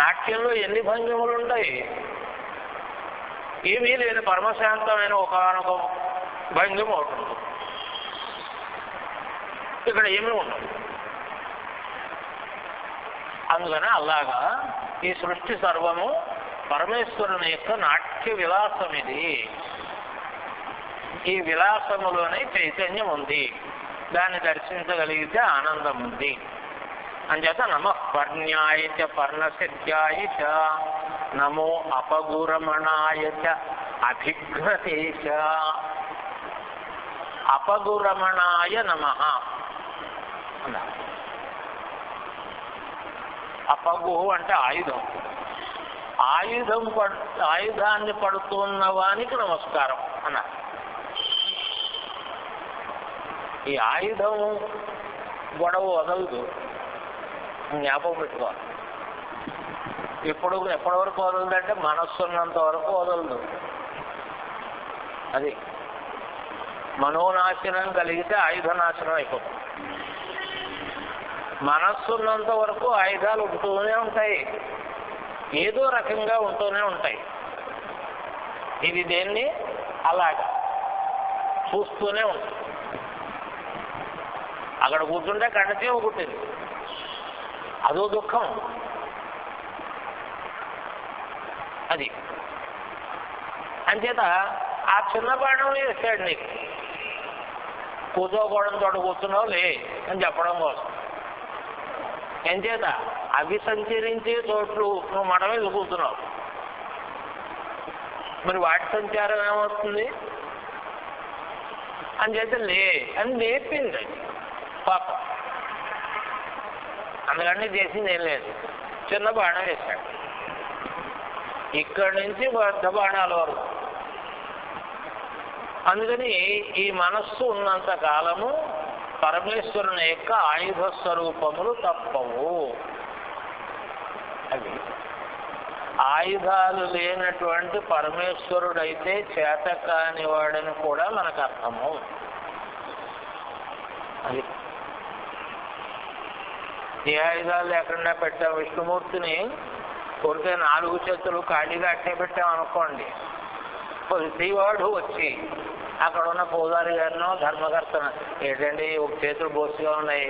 నాట్యంలో ఎన్ని భంగిములు ఉంటాయి. ఏమీ లేని పరమశాంతమైన ఒకనొక భంగిమ ఒకటి ఉంటుంది. ఇక్కడ ఏమీ ఉండదు. అందుకని అలాగా ఈ సృష్టి సర్వము పరమేశ్వరుని యొక్క నాట్య విలాసం. ఇది ఈ విలాసములోనే చైతన్యం ఉంది. దాన్ని దర్శించగలిగితే ఆనందం ఉంది. అంచేత నమః పర్ణ్యాయ చ పర్ణసిద్ధ్యాయ చ నమో అపగురమణాయ చ అభిఘ్నతే చ. అపగురమణాయ నమః అన్నారు. అపగు అంటే ఆయుధం. ఆయుధాన్ని పడుతున్న వానికి నమస్కారం అన్నారు. ఈ ఆయుధం గొడవ వదలదు, జ్ఞాపకం పెట్టుకోవాలి. ఎప్పటి వరకు వదలదంటే మనస్సు ఉన్నంత వరకు వదలదు. అది మనోనాశనం కలిగితే ఆయుధ నాశనం అయిపోతుంది. మనస్సున్నంత వరకు ఆయుధాలు ఉంటూనే ఉంటాయి, ఏదో రకంగా ఉంటూనే ఉంటాయి. ఇది దేన్ని అలాగా చూస్తూనే ఉంటుంది. అక్కడ కూర్చుంటే కళ్ళచేమ కుట్టింది, అదో దుఃఖం. అది అంచేత ఆ చిన్న బాణం వేస్తాడు నీకు. కూర్చోకూడని చోట కూర్చున్నావు లే అని చెప్పడం కోసం. ఎంచేత అవి సంచరించే చోట్లు నువ్వు మడ మీద కూర్చున్నావు. మరి వాటి సంచారం ఏమవుతుంది అంచేత లే అని నేర్పింది అది పాప. అందుకని చేసింది ఏం లేదు, చిన్న బాణం వేశాడు. ఇక్కడి నుంచి పెద్ద బాణాల వరకు. అందుకని ఈ మనస్సు ఉన్నంత కాలము పరమేశ్వరుని యొక్క ఆయుధ స్వరూపములు తప్పవు. అవి ఆయుధాలు లేనటువంటి పరమేశ్వరుడైతే చేత కాని వాడని కూడా మనకు అర్థము. అది ఏ ఆయుధాలు లేకుండా పెట్టాం. విష్ణుమూర్తిని కొడితే 4 చేతులు ఖాళీగా అట్టే పెట్టామనుకోండి, ప్రతివాడు వచ్చి అక్కడ ఉన్న పూజారి గారినో ధర్మకర్తను ఏంటండి ఒక చేతులు బోసుగా ఉన్నాయి,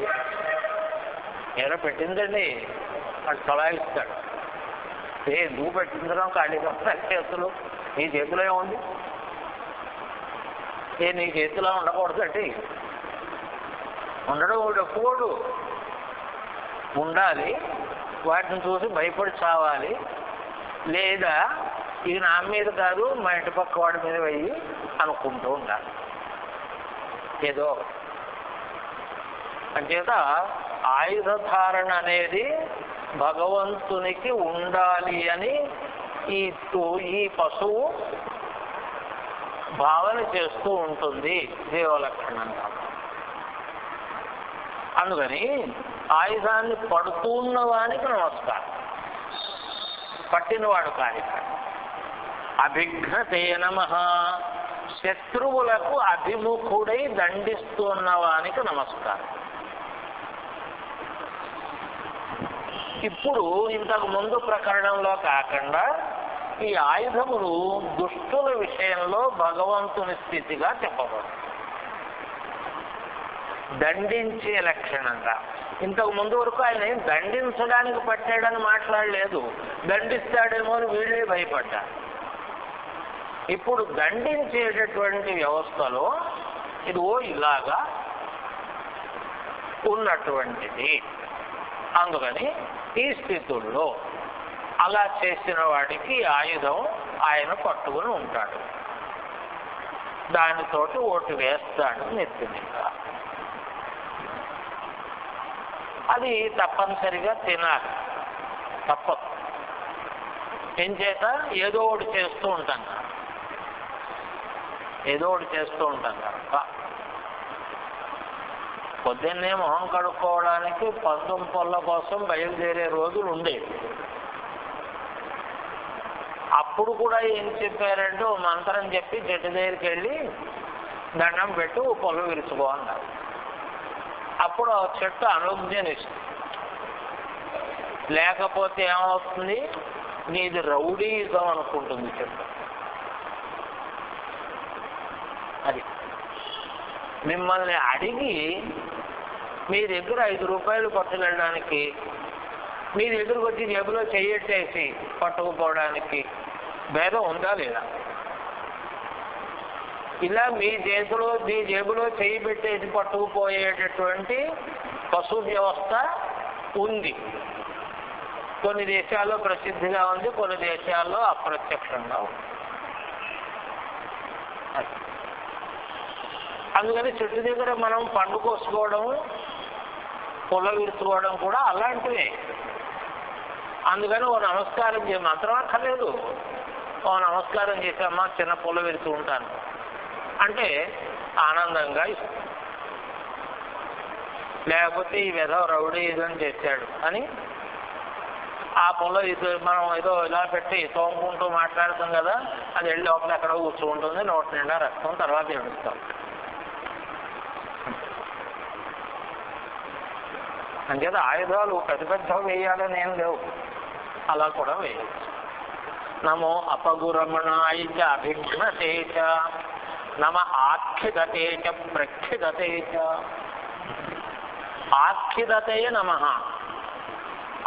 ఏదో పెట్టిందండి వాడు చలాయిస్తాడు. నువ్వు పెట్టించడం ఖాళీగా ఉన్నాయి చేతులు, నీ చేతిలో ఏముంది, నీ చేతిలో ఉండకూడదండి. ఉండడం ఒప్పుకోడు, ఉండాలి. వాటిని చూసి భయపడి చావాలి. లేదా ఇది నా మీద కాదు మా ఇంటి పక్క వాడి మీద వెయ్యి అనుకుంటూ ఉండాలి ఏదో. అంచేత ఆయుధధారణ అనేది భగవంతునికి ఉండాలి అని ఈ పశువు భావన చేస్తూ ఉంటుంది జీవలక్షణంగా. అందుకని ఆయుధాన్ని పడుతున్న వానికి నమస్కారం, పట్టినవాడు కాదు. అభిఘ్నతే నమః, శత్రువులకు అభిముఖుడై దండిస్తున్న వానికి నమస్కారం. ఇప్పుడు ఇంతకు ముందు ప్రకరణంలో కాకుండా ఈ ఆయుధములు దుష్టుల విషయంలో భగవంతుని స్థితిగా చెప్పబడుతుంది, దండించే లక్షణంగా. ఇంతకు ముందు వరకు ఆయన దండించడానికి పట్టాడని మాట్లాడలేదు, దండిస్తాడేమో అని వీళ్ళే భయపడ్డారు. ఇప్పుడు దండించేటటువంటి వ్యవస్థలో ఇదిగో ఇలాగా ఉన్నటువంటిది. అందుకని ఈ స్థితుల్లో అలా చేసిన వాడికి ఆయుధం ఆయన పట్టుకుని ఉంటాడు, దానితోటి ఓటు వేస్తాడు నెత్తి మీద. అది తప్పనిసరిగా తినాలి, తప్పదు. ఏం చేత ఏదో ఒకటి చేస్తూ ఉంటాం కదా, ఏదో ఒకటి చేస్తూ ఉంటాం కనుక పొద్దున్నే మొహం కడుక్కోవడానికి పందుం పొల్ల కోసం బయలుదేరే రోజులు ఉండేవి. అప్పుడు కూడా ఏం చెప్పారంటే ఓ మంత్రం చెప్పి చెట్టు దగ్గరికి వెళ్ళి దండం పెట్టి ఓ పొల్ల విరుచుకో అన్నారు. అప్పుడు ఆ చెట్టు అనుజ్ఞనిస్తుంది, లేకపోతే ఏమవుతుంది, నీది రౌడీజం అనుకుంటుంది చెట్టు. అది మిమ్మల్ని అడిగి మీ దగ్గర 5 రూపాయలు పట్టుకెళ్ళడానికి, మీ దగ్గరకు వచ్చి జేబులో చెయ్యట్టేసి పట్టుకుపోవడానికి భేదం ఉందా లేదా? ఇలా మీ జేబులో చెయ్యి పెట్టేసి పట్టుకుపోయేటటువంటి పశు వ్యవస్థ ఉంది. కొన్ని దేశాల్లో ప్రసిద్ధిగా ఉంది, కొన్ని దేశాల్లో అప్రత్యక్షంగా ఉంది. అందుకని చెట్టు దగ్గర మనం పండు కోసుకోవడం, పొల విరుచుకోవడం కూడా అలాంటివే. అందుకని ఓ నమస్కారం మంత్రం అక్కర్లేదు, ఓ నమస్కారం చేసామా చిన్న పొల విరుచు ఉంటాను అంటే ఆనందంగా ఇస్తాం. లేకపోతే ఈ విధ రౌడీజం చేశాడు అని ఆ పొల మనం ఏదో ఇలా పెట్టి తోముకుంటూ మాట్లాడుతాం కదా, అది వెళ్ళి లోపల ఎక్కడో కూర్చుంటుంది, నోటి నిండా రక్తం, తర్వాత ఏడుస్తాం. అంచేత ఆయుధాలు పెద్ద వేయాలని ఏం లేవు, అలా కూడా వేయచ్చు. నమో అపగురమణాయ అభిఘ్నతే చ, నమ ఆఖ్యదతే చ ప్రఖ్యదతే చ. ఆఖ్యదతయ నమః,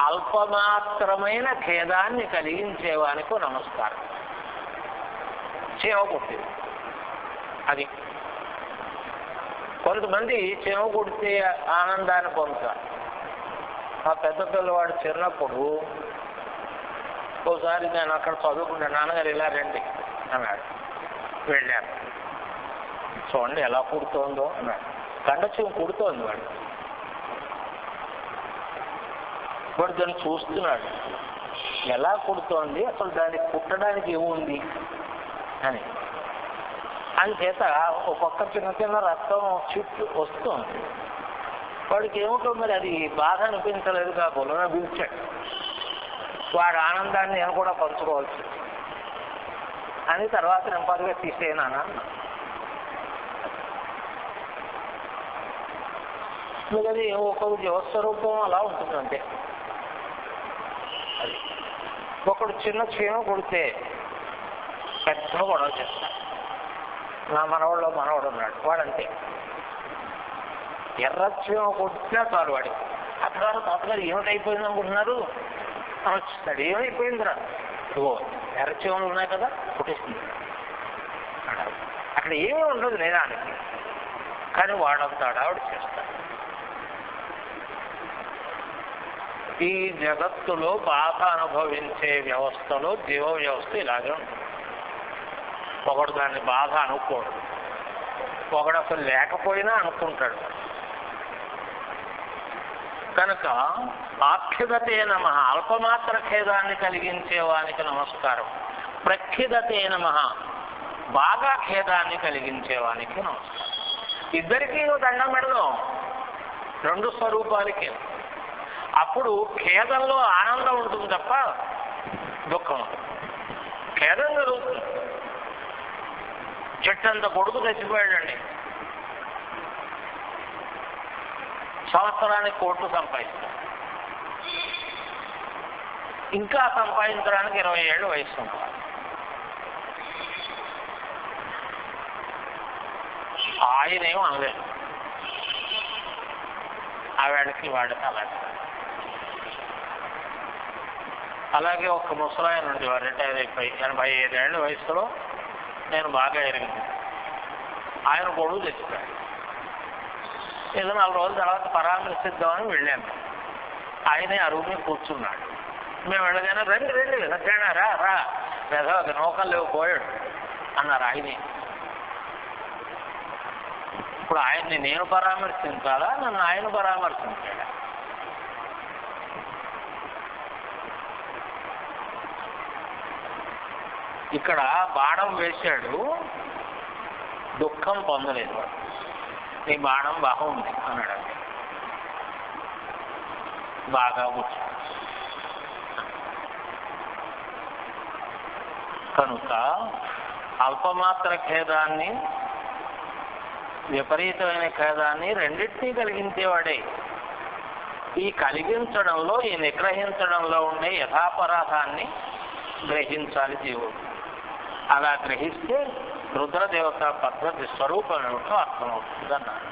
అల్పమాత్రమైన ఖేదాన్ని కలిగించేవానికి నమస్కారం. చీమ కుట్టింది అది. కొంతమంది చీమ కుడితే ఆనందాన్ని పొందుతారు. మా పెద్ద పిల్లవాడు చిన్నప్పుడు ఓసారి నేను అక్కడ చదువుకుంటా, నాన్నగారు ఇలా రండి అన్నాడు. వెళ్ళాను, చూడండి ఎలా కుడుతోందో అన్నాడు. గంట చీమ కుడుతోంది వాడు దాన్ని చూస్తున్నాడు, ఎలా కుడుతోంది, అసలు దాన్ని కుట్టడానికి ఏముంది అని. అందుచేత ఒక్కొక్క చిన్న చిన్న రక్తం చుట్టూ వస్తుంది. వాడికి ఏమిటో మరి అది బాధ అనిపించలేదు కాకుండా పిలిచాడు. వాడి ఆనందాన్ని నేను కూడా పంచుకోవచ్చు అని తర్వాత నెంపదిగా తీసేనానా. అది ఒక్కొక్క జీవస్వరూపం అలా ఉంటుందంటే. అది ఒకడు చిన్న చీమ కొడితే పెద్ద గొడవ చేస్తాడు. నా మనవాడు ఉన్నాడు, వాడంతే. ఎర్ర చీమ కొట్టినా చాలు వాడి అత్తగారు తాతగారు ఏమిటైపోయింది అనుకుంటున్నారు అనొచ్చుతాడు. ఏమైపోయిందిరా, ఇగో ఎర్ర చీమలు ఉన్నాయి కదా కొట్టేస్తుంది. అక్కడ ఏమీ ఉండదు నేనానికి, కానీ వాడంతాడు ఆవిడ చేస్తాడు. ఈ జగత్తులో బాధ అనుభవించే వ్యవస్థలో జీవ వ్యవస్థ ఇలాగే ఉంటుంది. ఒకడు దాన్ని బాధ అనుకోడు, ఒకడు అసలు లేకపోయినా అనుకుంటాడు. కనుక ఆఖ్యదతే నమః, అల్పమాత్ర ఖేదాన్ని కలిగించేవానికి నమస్కారం. ప్రఖ్యదతే నమః, బాగా ఖేదాన్ని కలిగించేవానికి నమస్కారం. ఇద్దరికీ దండం పెడదాం, రెండు స్వరూపాలకి. అప్పుడు ఖేదంలో ఆనందం ఉంటుంది తప్ప దుఃఖం. ఖేదం జరుగుతుంది. చెట్టంత కొడుకు చచ్చిపోయాడండి, సంవత్సరానికి కోట్లు సంపాదిస్తాడు. ఇంకా సంపాదించడానికి 20 ఏళ్ళు వయసు ఉంటుంది. ఆయనేమో అనలేదు, ఆవిడకి వాడికి అలాగే. అలాగే ఒక ముసలాయన ఉండేవారు, రిటైర్ అయిపోయి 85 ఏళ్ళ వయసులో, నేను బాగా ఎరిగింది. ఆయన కొడుకు తెచ్చిపోయాడు. ఏదో 4 రోజుల తర్వాత పరామర్శిద్దామని వెళ్ళాను. ఆయనే అరువు మీద కూర్చున్నాడు. మేము వెళ్ళగానే రండి రండి సత్యనా రా రా లేదా నౌకలు లేవు పోయాడు అన్నారు ఆయనే. ఇప్పుడు ఆయన్ని నేను పరామర్శించాలా, నన్ను ఆయన పరామర్శించాడా? ఇక్కడ బాణం వేశాడు, దుఃఖం పొందలేదు వాడు. నీ బాణం బాగుంది అన్నాడు. బాగా కూర్చో. కనుక అల్పమాత్ర ఖేదాన్ని, విపరీతమైన ఖేదాన్ని రెండింటినీ కలిగించేవాడే. ఈ కలిగించడంలో, ఈ నిగ్రహించడంలో ఉండే యథాపరాధాన్ని గ్రహించాలి జీవుడు. అలా గ్రహిస్తే రుద్రదేవత పద్ధతి స్వరూపం ఏమిటో అర్థమవుతుంది అన్నారు.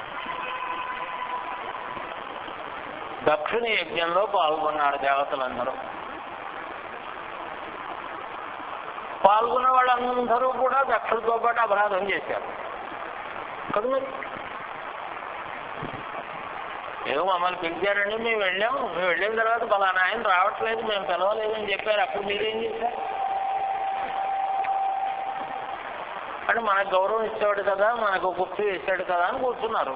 దక్షిణ యజ్ఞంలో పాల్గొన్నారు దేవతలందరూ. పాల్గొన్న వాళ్ళందరూ కూడా దక్షుడితో పాటు అపరాధం చేశారు కదా. మరి ఏదో మమ్మల్ని పిలిచారండి, మేము వెళ్ళిన తర్వాత పలానా ఆయన రావట్లేదు, మేము పిలవలేదని చెప్పారు. అప్పుడు మీరేం చేశారు అంటే మనకు గౌరవం ఇచ్చాడు కదా, మనకు కుర్చీ వేసాడు కదా అని కూర్చున్నారు.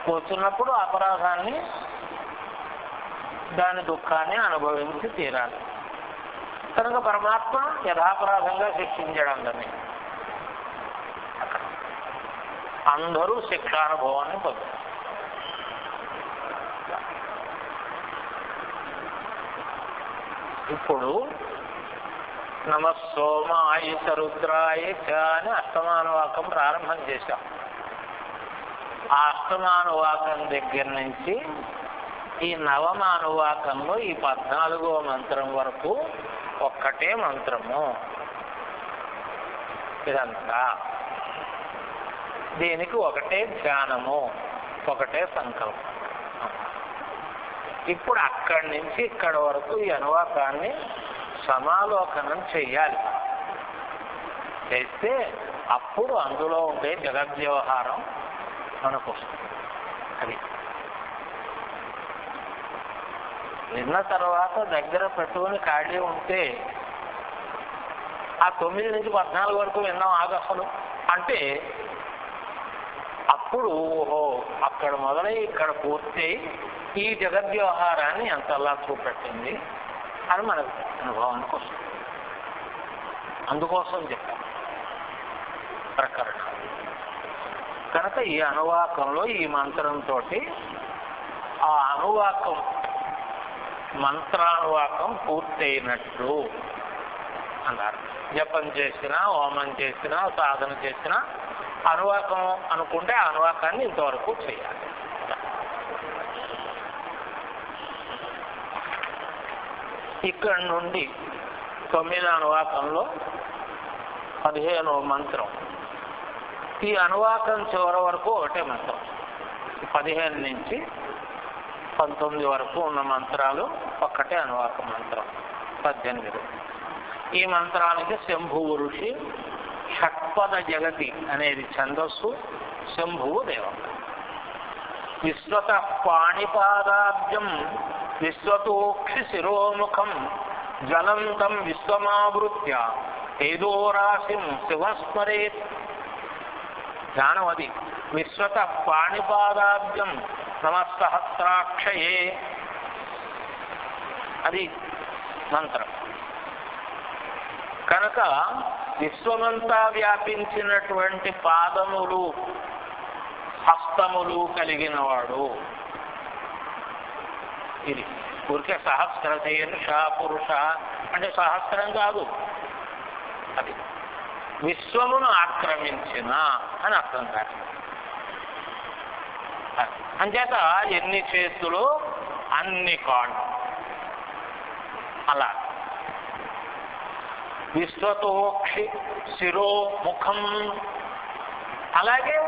కూర్చున్నప్పుడు అపరాధాన్ని, దాని దుఃఖాన్ని అనుభవించి తీరాలి. కనుక పరమాత్మ యథాపరాధంగా శిక్షించాడు అందరినీ. అందరూ శిక్షానుభవాన్ని పొందారు. ఇప్పుడు నమస్సోమాయ రుద్రాయ అని అష్టమానువాకం ప్రారంభం చేశాం. ఆ అష్టమానువాకం దగ్గర నుంచి ఈ నవమానువాకంలో ఈ 14వ మంత్రం వరకు ఒక్కటే మంత్రము. ఇదంతా దీనికి ఒకటే ధ్యానము, ఒకటే సంకల్పం. ఇప్పుడు అక్కడి నుంచి ఇక్కడ వరకు ఈ అనువాకాన్ని సమాలోకనం చెయ్యాలి. చేస్తే అప్పుడు అందులో ఉండే జగద్వ్యవహారం మనకు వస్తుంది. అది విన్న తర్వాత దగ్గర పెట్టుకుని ఖాళీ ఉంటే ఆ 9 నుంచి 14 వరకు విన్నాం ఆగసలు అంటే అప్పుడు ఓహో అక్కడ మొదలై ఇక్కడ పూర్తయి ఈ జగద్వ్యవహారాన్ని ఎంతలా చూపెట్టింది అని మనకు అనుభవానికి వస్తుంది. అందుకోసం చెప్పాను ప్రకరణ. కనుక ఈ అనువాకంలో ఈ మంత్రంతో ఆ అనువాకం మంత్రానువాకం పూర్తయినట్లు అన్నారు. జపం చేసినా, హోమం చేసినా, సాధన చేసినా అనువాకం అనుకుంటే ఆ అనువాకాన్ని ఇంతవరకు చేయాలి. ఇక్కడ నుండి 9వ అనువాకంలో 15వ మంత్రం. ఈ అనువాకం చివరి వరకు ఒకటే మంత్రం. 15 నుంచి 19 వరకు ఉన్న మంత్రాలు ఒక్కటే అనువాక మంత్రం 18. ఈ మంత్రానికి శంభువు ఋషి, షట్పద జగతి అనేది ఛందస్సు, శంభువు దేవత. విశ్వత పాణిపాదాబ్జం విశ్వతోక్షి శిరోముఖం జ్వలంతం విశ్వమావృత్య తేజోరాశిం శివస్మరేత్. ధ్యానం అది. విశ్వత పాణిపాదాబ్జం నమస్సహస్రాక్షయే అది మంత్రం. కనుక విశ్వమంతా వ్యాపించినటువంటి పాదములు హస్తములు కలిగిన వాడు. ఇది ఊరికే సహస్రశీర్ష పురుష అంటే సహస్రం కాదు, అది విశ్వమును ఆక్రమించిన అని అర్థం కాదు. అంచేత ఎన్ని చేతులు అన్ని కాళ్ళు. అలా విశ్వతోక్షి శిరో ముఖం, అలాగే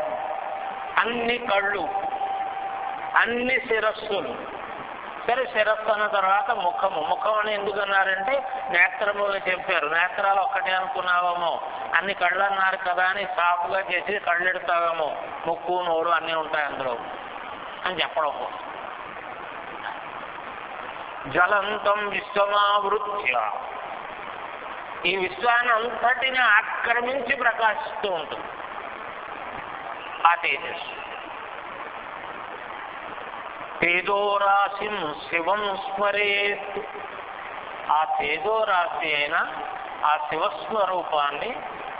అన్ని కళ్ళు, అన్ని శిరస్సులు. సరే, శిరస్సు అన్న తర్వాత ముఖము. ముఖం అని ఎందుకన్నారంటే నేత్రములు చెప్పారు. నేత్రాలు ఒక్కటే అనుకున్నావేమో, అన్ని కళ్ళు అన్నారు కదా అని సాఫ్గా చేసి కళ్ళు ఎడతావేమో, ముక్కు నోరు అన్నీ ఉంటాయి అందులో అని చెప్పడం. జలంతం విశ్వమావృత్య, ఈ విశ్వాన్ని అంతటిని ఆక్రమించి ప్రకాశిస్తూ ఉంటుంది ఆ తేజస్సు. తేజోరాశిం శివం స్మరేత్, ఆ తేజోరాశి అయిన ఆ శివస్వరూపాన్ని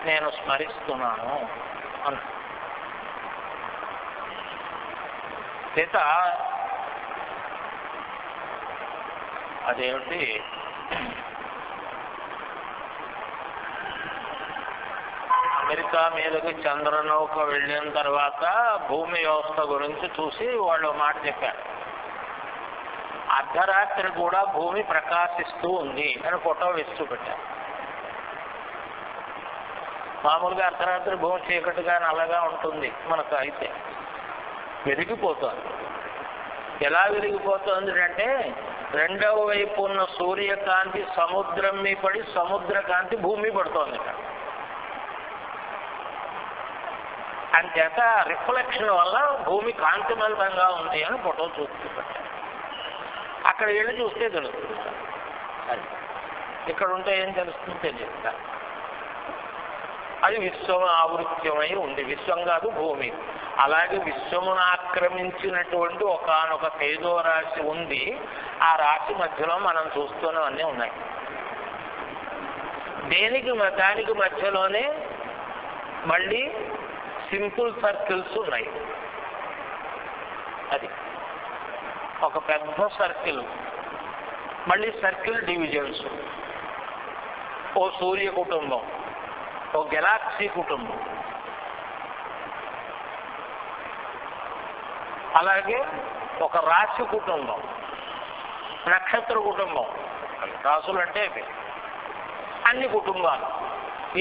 నేను స్మరిస్తున్నాను అన్న. చేత అదేమిటి, అమెరికా మీదకి చంద్రనౌక వెళ్ళిన తర్వాత భూమి వ్యవస్థ గురించి చూసి వాళ్ళు మాట చెప్పారు. అర్ధరాత్రి కూడా భూమి ప్రకాశిస్తూ ఉంది అని ఫోటో వేస్తూ పెట్టారు. మామూలుగా అర్ధరాత్రి భూమి చీకటిగా నల్లగా ఉంటుంది మనకు, అయితే వెలిగిపోతుంది. ఎలా వెలిగిపోతుంది అంటే రెండవ వైపు ఉన్న సూర్యకాంతి సముద్రం మీద పడి సముద్ర కాంతి భూమి పడుతోంది. అంచేత రిఫ్లెక్షన్ వల్ల భూమి కాంతిమంతంగా ఉంది అని ఫోటో చూస్తూ పెట్టారు. అక్కడ వెళ్ళి చూస్తే తెలుస్తుంది. అది ఇక్కడ ఉంటే ఏం తెలుస్తుంది తెలియదు. అది విశ్వం ఆవృత్యమై ఉంది, విశ్వం కాదు భూమి. అలాగే విశ్వమును ఆక్రమించినటువంటి ఒకానొక తేజో రాశి ఉంది. ఆ రాశి మధ్యలో మనం చూస్తున్నవన్నీ ఉన్నాయి. దానికి మధ్యలోనే మళ్ళీ సింపుల్ సర్కిల్స్ ఉన్నాయి. అది ఒక పెద్ద సర్కిల్, మళ్ళీ సర్కిల్ డివిజన్స్. ఓ సూర్య కుటుంబం, ఓ గెలాక్సీ కుటుంబం, అలాగే ఒక రాశి కుటుంబం, నక్షత్ర కుటుంబం. రాసులు అంటే అన్ని కుటుంబాలు.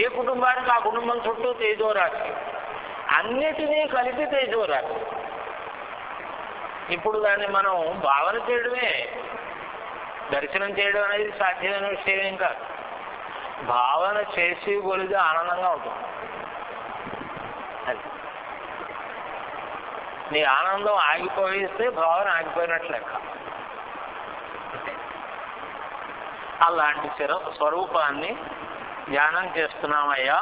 ఏ కుటుంబానికి ఆ కుటుంబం చుట్టూ తేజోరాశి, అన్నిటినీ కలిపి తేజోరాశి. ఇప్పుడు దాన్ని మనం భావన చేయడమే, దర్శనం చేయడం అనేది సాధ్యమైన విషయం ఏం కాదు. భావన చేసి కొలిది ఆనందంగా ఉంటుంది. అది నీ ఆనందం ఆగిపోయిస్తే భావన ఆగిపోయినట్లు లెక్క. అలాంటి స్వరూపాన్ని ధ్యానం చేస్తున్నామయ్యా.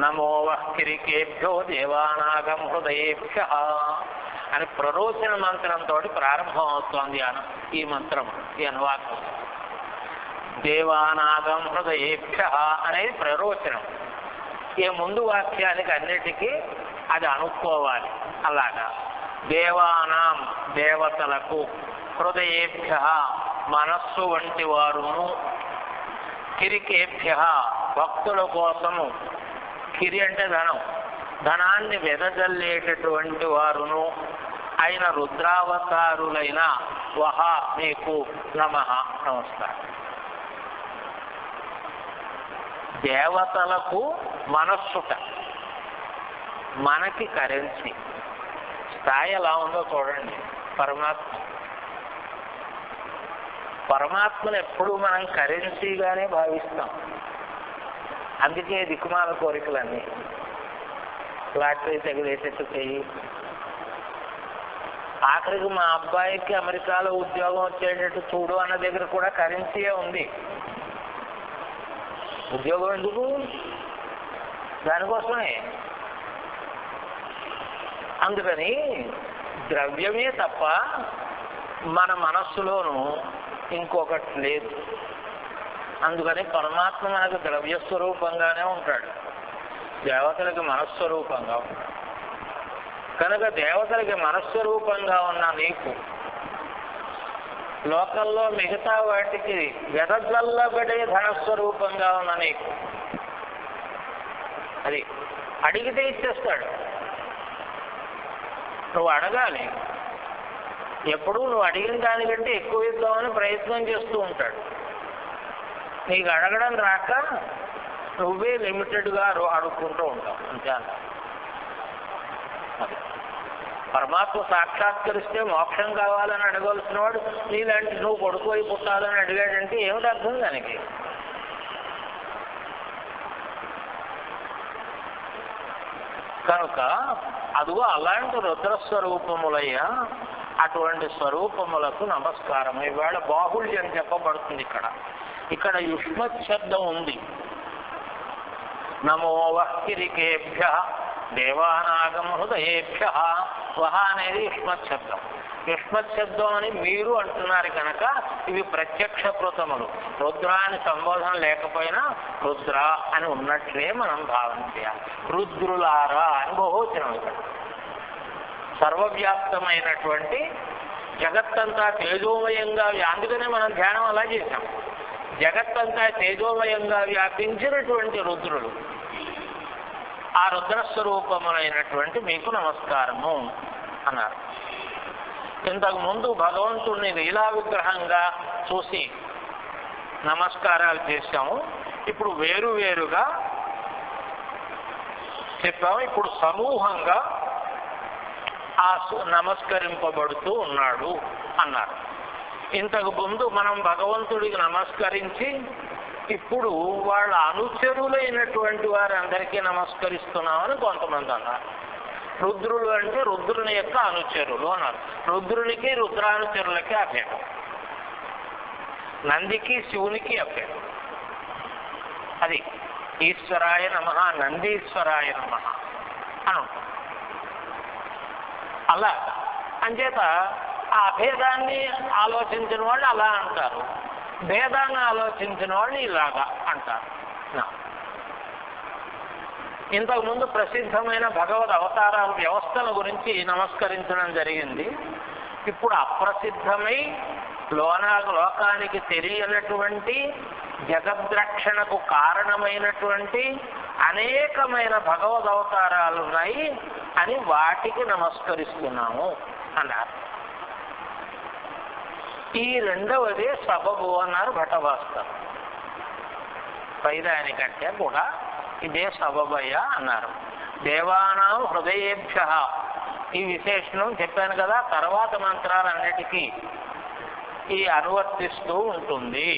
నమో వక్కిరికేభ్యో దేవానాగం హృదయేభ్య అని ప్రరోచన మంత్రంతో ప్రారంభం అవుతోంది ఈ మంత్రం, ఈ అనువాదం. దేవానాగం హృదయేభ్య అనేది ప్రరోచనం. ఈ ముందు వాక్యానికి అన్నిటికీ అది అనుకోవాలి. అలాగా దేవానాం దేవతలకు, హృదయేభ్య మనస్సు వంటి వారును, కిరికేభ్య భక్తుల కోసము, కిరి అంటే ధనం, ధనాన్ని వెదజల్లేటటువంటి వారును అయిన రుద్రావతారులైన వహ మీకు నమః, నమస్కారం. దేవతలకు మనస్సుట, మనకి కరెన్సీ. స్థాయి ఎలా ఉందో చూడండి. పరమాత్మను ఎప్పుడు మనం కరెన్సీగానే భావిస్తాం. అందుకే దిక్కుమాల కోరికలన్నీ. లాటరీ తగిలేటట్టు చెయ్యి. ఆఖరికి మా అబ్బాయికి అమెరికాలో ఉద్యోగం వచ్చేటట్టు చూడు అన్న దగ్గర కూడా కరెన్సీయే ఉంది. ఉద్యోగం ఎందుకు? దానికోసమే. అందుకని ద్రవ్యమే తప్ప మన మనస్సులోనూ ఇంకొకటి లేదు. అందుకని పరమాత్మ మనకు ద్రవ్య స్వరూపంగానే ఉంటాడు. దేవతలకి మనస్వరూపంగా ఉన్నాడు. కనుక దేవతలకి మనస్వరూపంగా ఉన్న నీకు లోకంలో మిగతా వాటికి వెదజల్లబడే ధనస్వరూపంగా ఉన్న నీకు అది అడిగితే ఇచ్చేస్తాడు. నువ్వు అడగాలి. ఎప్పుడూ నువ్వు అడిగిన దానికంటే ఎక్కువ ఇద్దామని ప్రయత్నం చేస్తూ ఉంటాడు. నీకు అడగడం రాక నువ్వే లిమిటెడ్గా అడుక్కుంటూ ఉంటావు. అంతే అంట. పరమాత్మ సాక్షాత్కరిస్తే మోక్షం కావాలని అడగవలసిన వాడు నీలాంటి నువ్వు కొడుకుపోయి పుట్టాలని అడిగాడంటే ఏమిటి అర్థం దానికి? కనుక అదిగో అలాంటి రుద్రస్వరూపములయ్యా, అటువంటి స్వరూపములకు నమస్కారం. ఇవాళ బాహుళ్యం చెప్పబడుతుంది. ఇక్కడ యుష్మత్ శబ్దం ఉంది. నమో వహ్కిరికేభ్య దేవానాగం హృదయేభ్య. వహ అనేది యుష్మత్ శబ్దం. యుష్మత్ శబ్దం అని మీరు అంటున్నారు కనుక ఇవి ప్రత్యక్ష కృతములు. రుద్రాన్ని సంబోధన లేకపోయినా రుద్ర అని ఉన్నట్లే మనం భావన చేయాలి. రుద్రులారా అని బహువచనం. ఇక్కడ సర్వవ్యాప్తమైనటువంటి జగత్తంతా తేజోమయంగా, అందుకనే మనం ధ్యానం అలా చేశాం. జగత్తంతా తేజోమయంగా వ్యాపించినటువంటి రుద్రులు, ఆ రుద్రస్వరూపములైనటువంటి మీకు నమస్కారము అన్నారు. ఇంతకు ముందు భగవంతుడిని లీలా విగ్రహంగా చూసి నమస్కారాలు చేశాము. ఇప్పుడు వేరువేరుగా చెప్పాము. ఇప్పుడు సమూహంగా ఆ నమస్కరింపబడుతూ ఉన్నాడు అన్నారు. ఇంతకు ముందు మనం భగవంతుడికి నమస్కరించి ఇప్పుడు వాళ్ళ అనుచరులైనటువంటి వారందరికీ నమస్కరిస్తున్నామని కొంతమంది అన్నారు. రుద్రులు అంటే రుద్రుని యొక్క అనుచరులు అన్నారు. రుద్రునికి రుద్రానుచరులకి అభేదం. నందికి శివునికి అభేదం. అది ఈశ్వరాయ నమః, నందీశ్వరాయ నమః అని. అలా అంచేత ఆ భేదాన్ని ఆలోచించిన వాళ్ళు అలా అంటారు, భేదాన్ని ఆలోచించిన వాళ్ళు ఇలాగా అంటారు. ఇంతకుముందు ప్రసిద్ధమైన భగవద్ అవతారాల వ్యవస్థల గురించి నమస్కరించడం జరిగింది. ఇప్పుడు అప్రసిద్ధమై లోకానికి తెలియనటువంటి జగద్రక్షణకు కారణమైనటువంటి అనేకమైన భగవద్ అవతారాలు ఉన్నాయి అని వాటికి నమస్కరిస్తున్నాము అన్నారు. ఈ రెండవదే సబబు అన్నారు భట్టభాస్కర్. పైదానికంటే కూడా ఇదే సబబయ్య అన్నారు. దేవానాం హృదయేభ్య ఈ విశేషణం చెప్పాను కదా. తర్వాత మంత్రాలన్నిటికీ ఈ అనువర్తిస్తూ ఉంటుంది.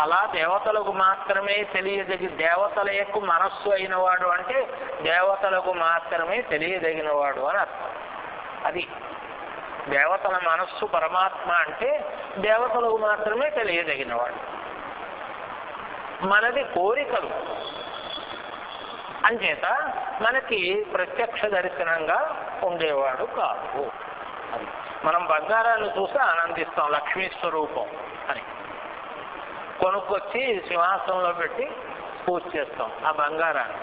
అలా దేవతలకు మాత్రమే తెలియదగి, దేవతల యొక్క మనస్సు అయిన వాడు అంటే దేవతలకు మాత్రమే తెలియదగినవాడు అని అర్థం. అది దేవతల మనస్సు పరమాత్మ అంటే దేవతలకు మాత్రమే తెలియదగినవాడు. మనది కోరికలు అంచేత మనకి ప్రత్యక్ష దర్శనంగా ఉండేవాడు కాదు. అది మనం బంగారాన్ని చూసి ఆనందిస్తాం, లక్ష్మీ స్వరూపం అని కొనుక్కొచ్చి సింహాసనంలో పెట్టి పూజ చేస్తాం. ఆ బంగారాన్ని,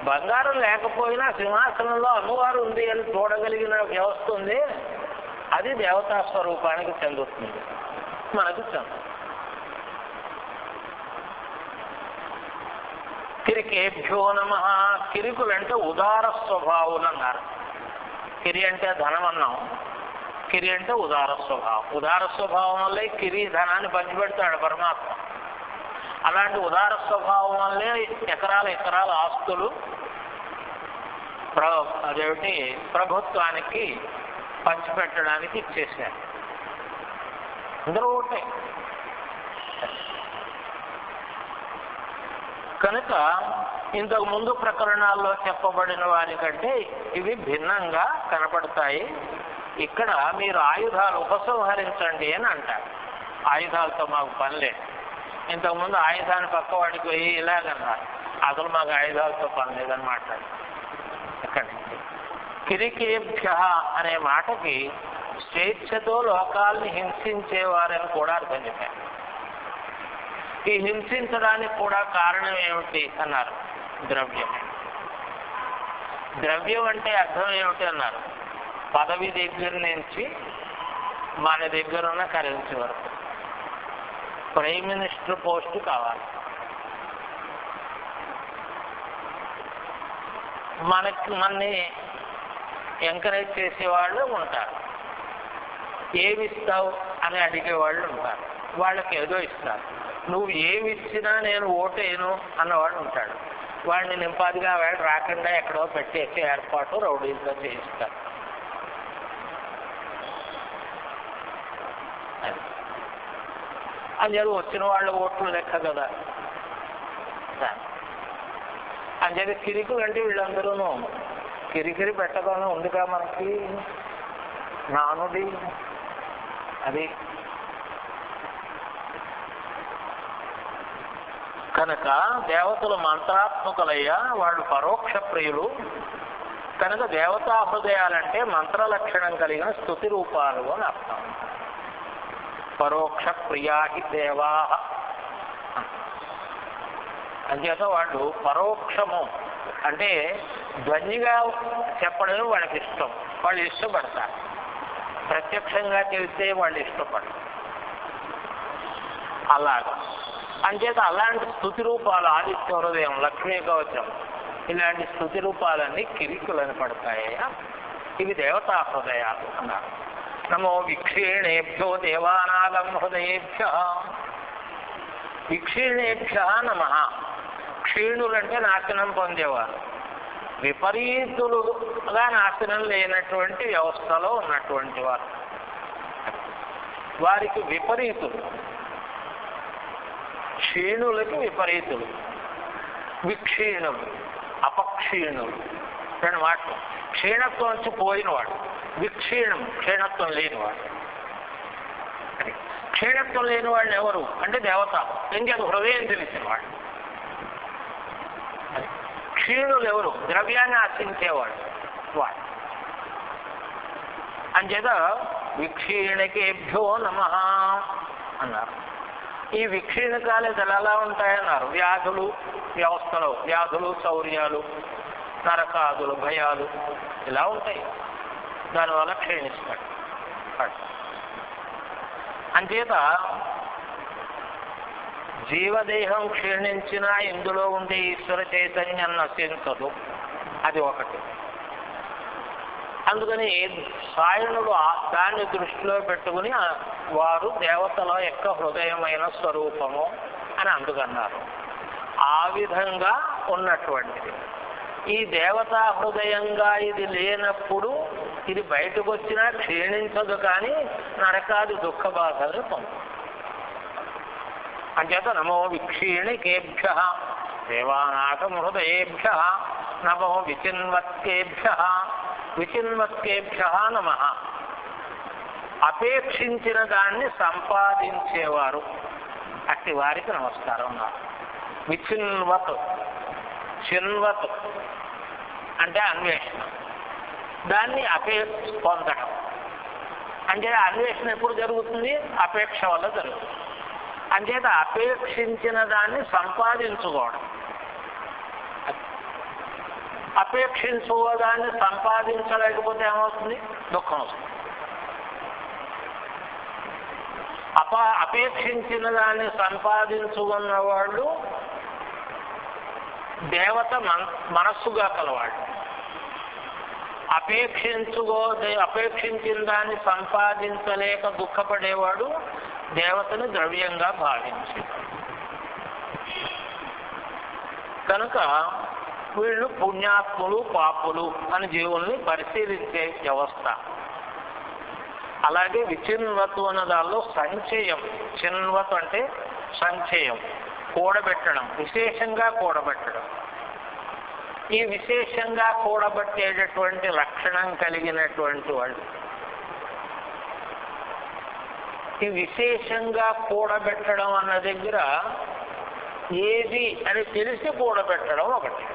బంగారం లేకపోయినా సింహాసనంలో అమ్మవారు ఉంది అని చూడగలిగిన వ్యవస్థ ఉంది. అది దేవతా స్వరూపానికి చెందుతుంది, మనకు చెందుతుంది. కిరికేభ్యో నమః. కిరికులంటే ఉదార స్వభావులు అన్నారు. కిరి అంటే ధనం అన్నాం, కిరి అంటే ఉదార స్వభావం. ఉదార స్వభావం వల్లే కిరి ధనాన్ని పంచిపెడతాడు పరమాత్మ. అలాంటి ఉదార స్వభావం వల్లే ఎకరాల ఆస్తులు అదేమిటి ప్రభుత్వానికి పంచిపెట్టడానికి ఇచ్చేసారు. అందరూ ఒకటే. కనుక ఇంతకు ముందు ప్రకరణాల్లో చెప్పబడిన వారికంటే ఇవి భిన్నంగా కనపడతాయి. ఇక్కడ మీరు ఆయుధాలు ఉపసంహరించండి అని అంటారు. ఆయుధాలతో మాకు పని లేదు. ఇంతకుముందు ఆయుధాన్ని పక్కవాడికి పోయి ఇలాగన్నారు, అసలు మాకు ఆయుధాలతో పని లేదని మాట్లాడు. ఎక్కడి నుంచి కిరికేభ్య అనే మాటకి స్వేచ్ఛతో లోకాల్ని హింసించేవారని కూడా అర్థం చెప్పారు. ఈ హింసించడానికి కూడా కారణం ఏమిటి అన్నారు, ద్రవ్యం. ద్రవ్యం అంటే అర్థం ఏమిటి అన్నారు, పదవి దగ్గర నుంచి మన దగ్గర ఉన్న కరెన్సీ వరకు. ప్రైమ్ మినిస్టర్ పోస్టు కావాలి, మనని ఎంకరేజ్ చేసేవాళ్ళు ఉంటారు, ఏమిస్తావు అని అడిగేవాళ్ళు ఉంటారు, వాళ్ళకి ఏదో ఇస్తారు. నువ్వు ఏమి ఇచ్చినా నేను ఓటేను అన్నవాడు ఉంటాడు. వాడిని నింపాదిగా వాడు రాకుండా ఎక్కడో పెట్టేసి ఏర్పాటు రౌడీలో చేయిస్తారు. అంచేది వచ్చిన వాళ్ళ ఓట్లు లెక్క కదా. అంచేది కిరికులు అంటే వీళ్ళందరూనూ కిరికిరి పెట్టగానే ఉందిగా మనకి నానుడి. అది కనుక దేవతలు మంత్రాత్మకులయ్యా, వాళ్ళు పరోక్ష ప్రియులు కనుక దేవతా హృదయాలంటే మంత్ర లక్షణం కలిగిన స్తుతి రూపాలు అని అర్థం. పరోక్ష ప్రియాహి దేవా అంచేత వాళ్ళు పరోక్షము అంటే ధ్వనిగా చెప్పడమే వాళ్ళకి ఇష్టం, వాళ్ళు ఇష్టపడతారు. ప్రత్యక్షంగా తెలిస్తే వాళ్ళు ఇష్టపడతారు. అలాగా అంచేత అలాంటి స్తుతి రూపాలు ఆదిత్య హృదయం, లక్ష్మీ కవచం ఇలాంటి స్తుతి రూపాలన్నీ కిరికులని పడతాయి. ఇవి దేవతా హృదయాలు అన్నారు. నమో విక్షీణేభ్యో దేవానాగం హృదయేభ్య. విక్షీణేభ్య నమః. క్షీణులంటే నాశనం పొందేవారు, విపరీతులుగా నాశనం లేనటువంటి వ్యవస్థలో ఉన్నటువంటి వారు, వారికి విపరీతులు. క్షీణులకి విపరీతులు, విక్షీణులు, అపక్షీణులు. రెండు మాటలు. క్షీణత్వం నుంచి పోయినవాడు, విక్షీణం క్షీణత్వం లేనివాడు. క్షీణత్వం లేని వాళ్ళు ఎవరు అంటే దేవత. ఇంకేది హృదయం తెలిసినవాడు. క్షీణులు ఎవరు? ద్రవ్యాన్ని ఆశించేవాడు వాడు. అంచేత విక్షీణకేభ్యో నమః అన్నారు. ఈ విక్షీణకాలు ఎలా ఉంటాయన్నారు. వ్యాధులు, వ్యవస్థలో వ్యాధులు, శౌర్యాలు, నరకాదులు, భయాలు ఇలా ఉంటాయి. దానివల్ల క్షీణిస్తాడు. అంచేత జీవదేహం క్షీణించినా ఇందులో ఉండే ఈశ్వర చైతన్యం నశించదు. అది ఒకటి. అందుకని సాయణుడు దాన్ని దృష్టిలో పెట్టుకుని వారు దేవతల యొక్క హృదయమైన స్వరూపము అని అందుకన్నారు. ఆ విధంగా ఉన్నటువంటిది ఈ దేవతా హృదయంగా ఇది లేనప్పుడు ఇది బయటకు వచ్చినా క్షీణించదు, కానీ నరకాది దుఃఖ బాధలు పొందు. అంచేత నమో విక్షీణికేభ్య దేవానాగం హృదయేభ్య నమో విచిన్వత్కేభ్య. విచిన్వత్కేభ్య నమః. అపేక్షించిన దాన్ని సంపాదించేవారు అట్టి వారికి నమస్కారం. విచిన్వత్, చిన్వత్ అంటే అన్వేషణ, దాన్ని పొందడం. అంటే అన్వేషణ ఎప్పుడు జరుగుతుంది? అపేక్ష వల్ల జరుగుతుంది. అంచేత అపేక్షించిన దాన్ని సంపాదించుకోవడం. అపేక్షించుకోదాన్ని సంపాదించలేకపోతే ఏమవుతుంది? దుఃఖం వస్తుంది. అపేక్షించిన దాన్ని సంపాదించుకున్న వాళ్ళు దేవత మనస్సుగా కలవాళ్ళు. అపేక్షించిన దాన్ని సంపాదించలేక దుఃఖపడేవాడు దేవతను ద్రవ్యంగా భావించి. కనుక వీళ్ళు పుణ్యాత్ములు, పాపులు అని జీవుల్ని పరిశీలించే వ్యవస్థ. అలాగే విచిన్వత్ అన్న దానిలో సంచయం. చిన్వత్ అంటే సంచయం, కూడబెట్టడం, విశేషంగా కూడబెట్టడం. ఈ విశేషంగా కూడబెట్టేటటువంటి లక్షణం కలిగినటువంటి వాళ్ళు. ఈ విశేషంగా కూడబెట్టడం అన్న దగ్గర ఏది అని తెలిసి కూడబెట్టడం ఒకటి,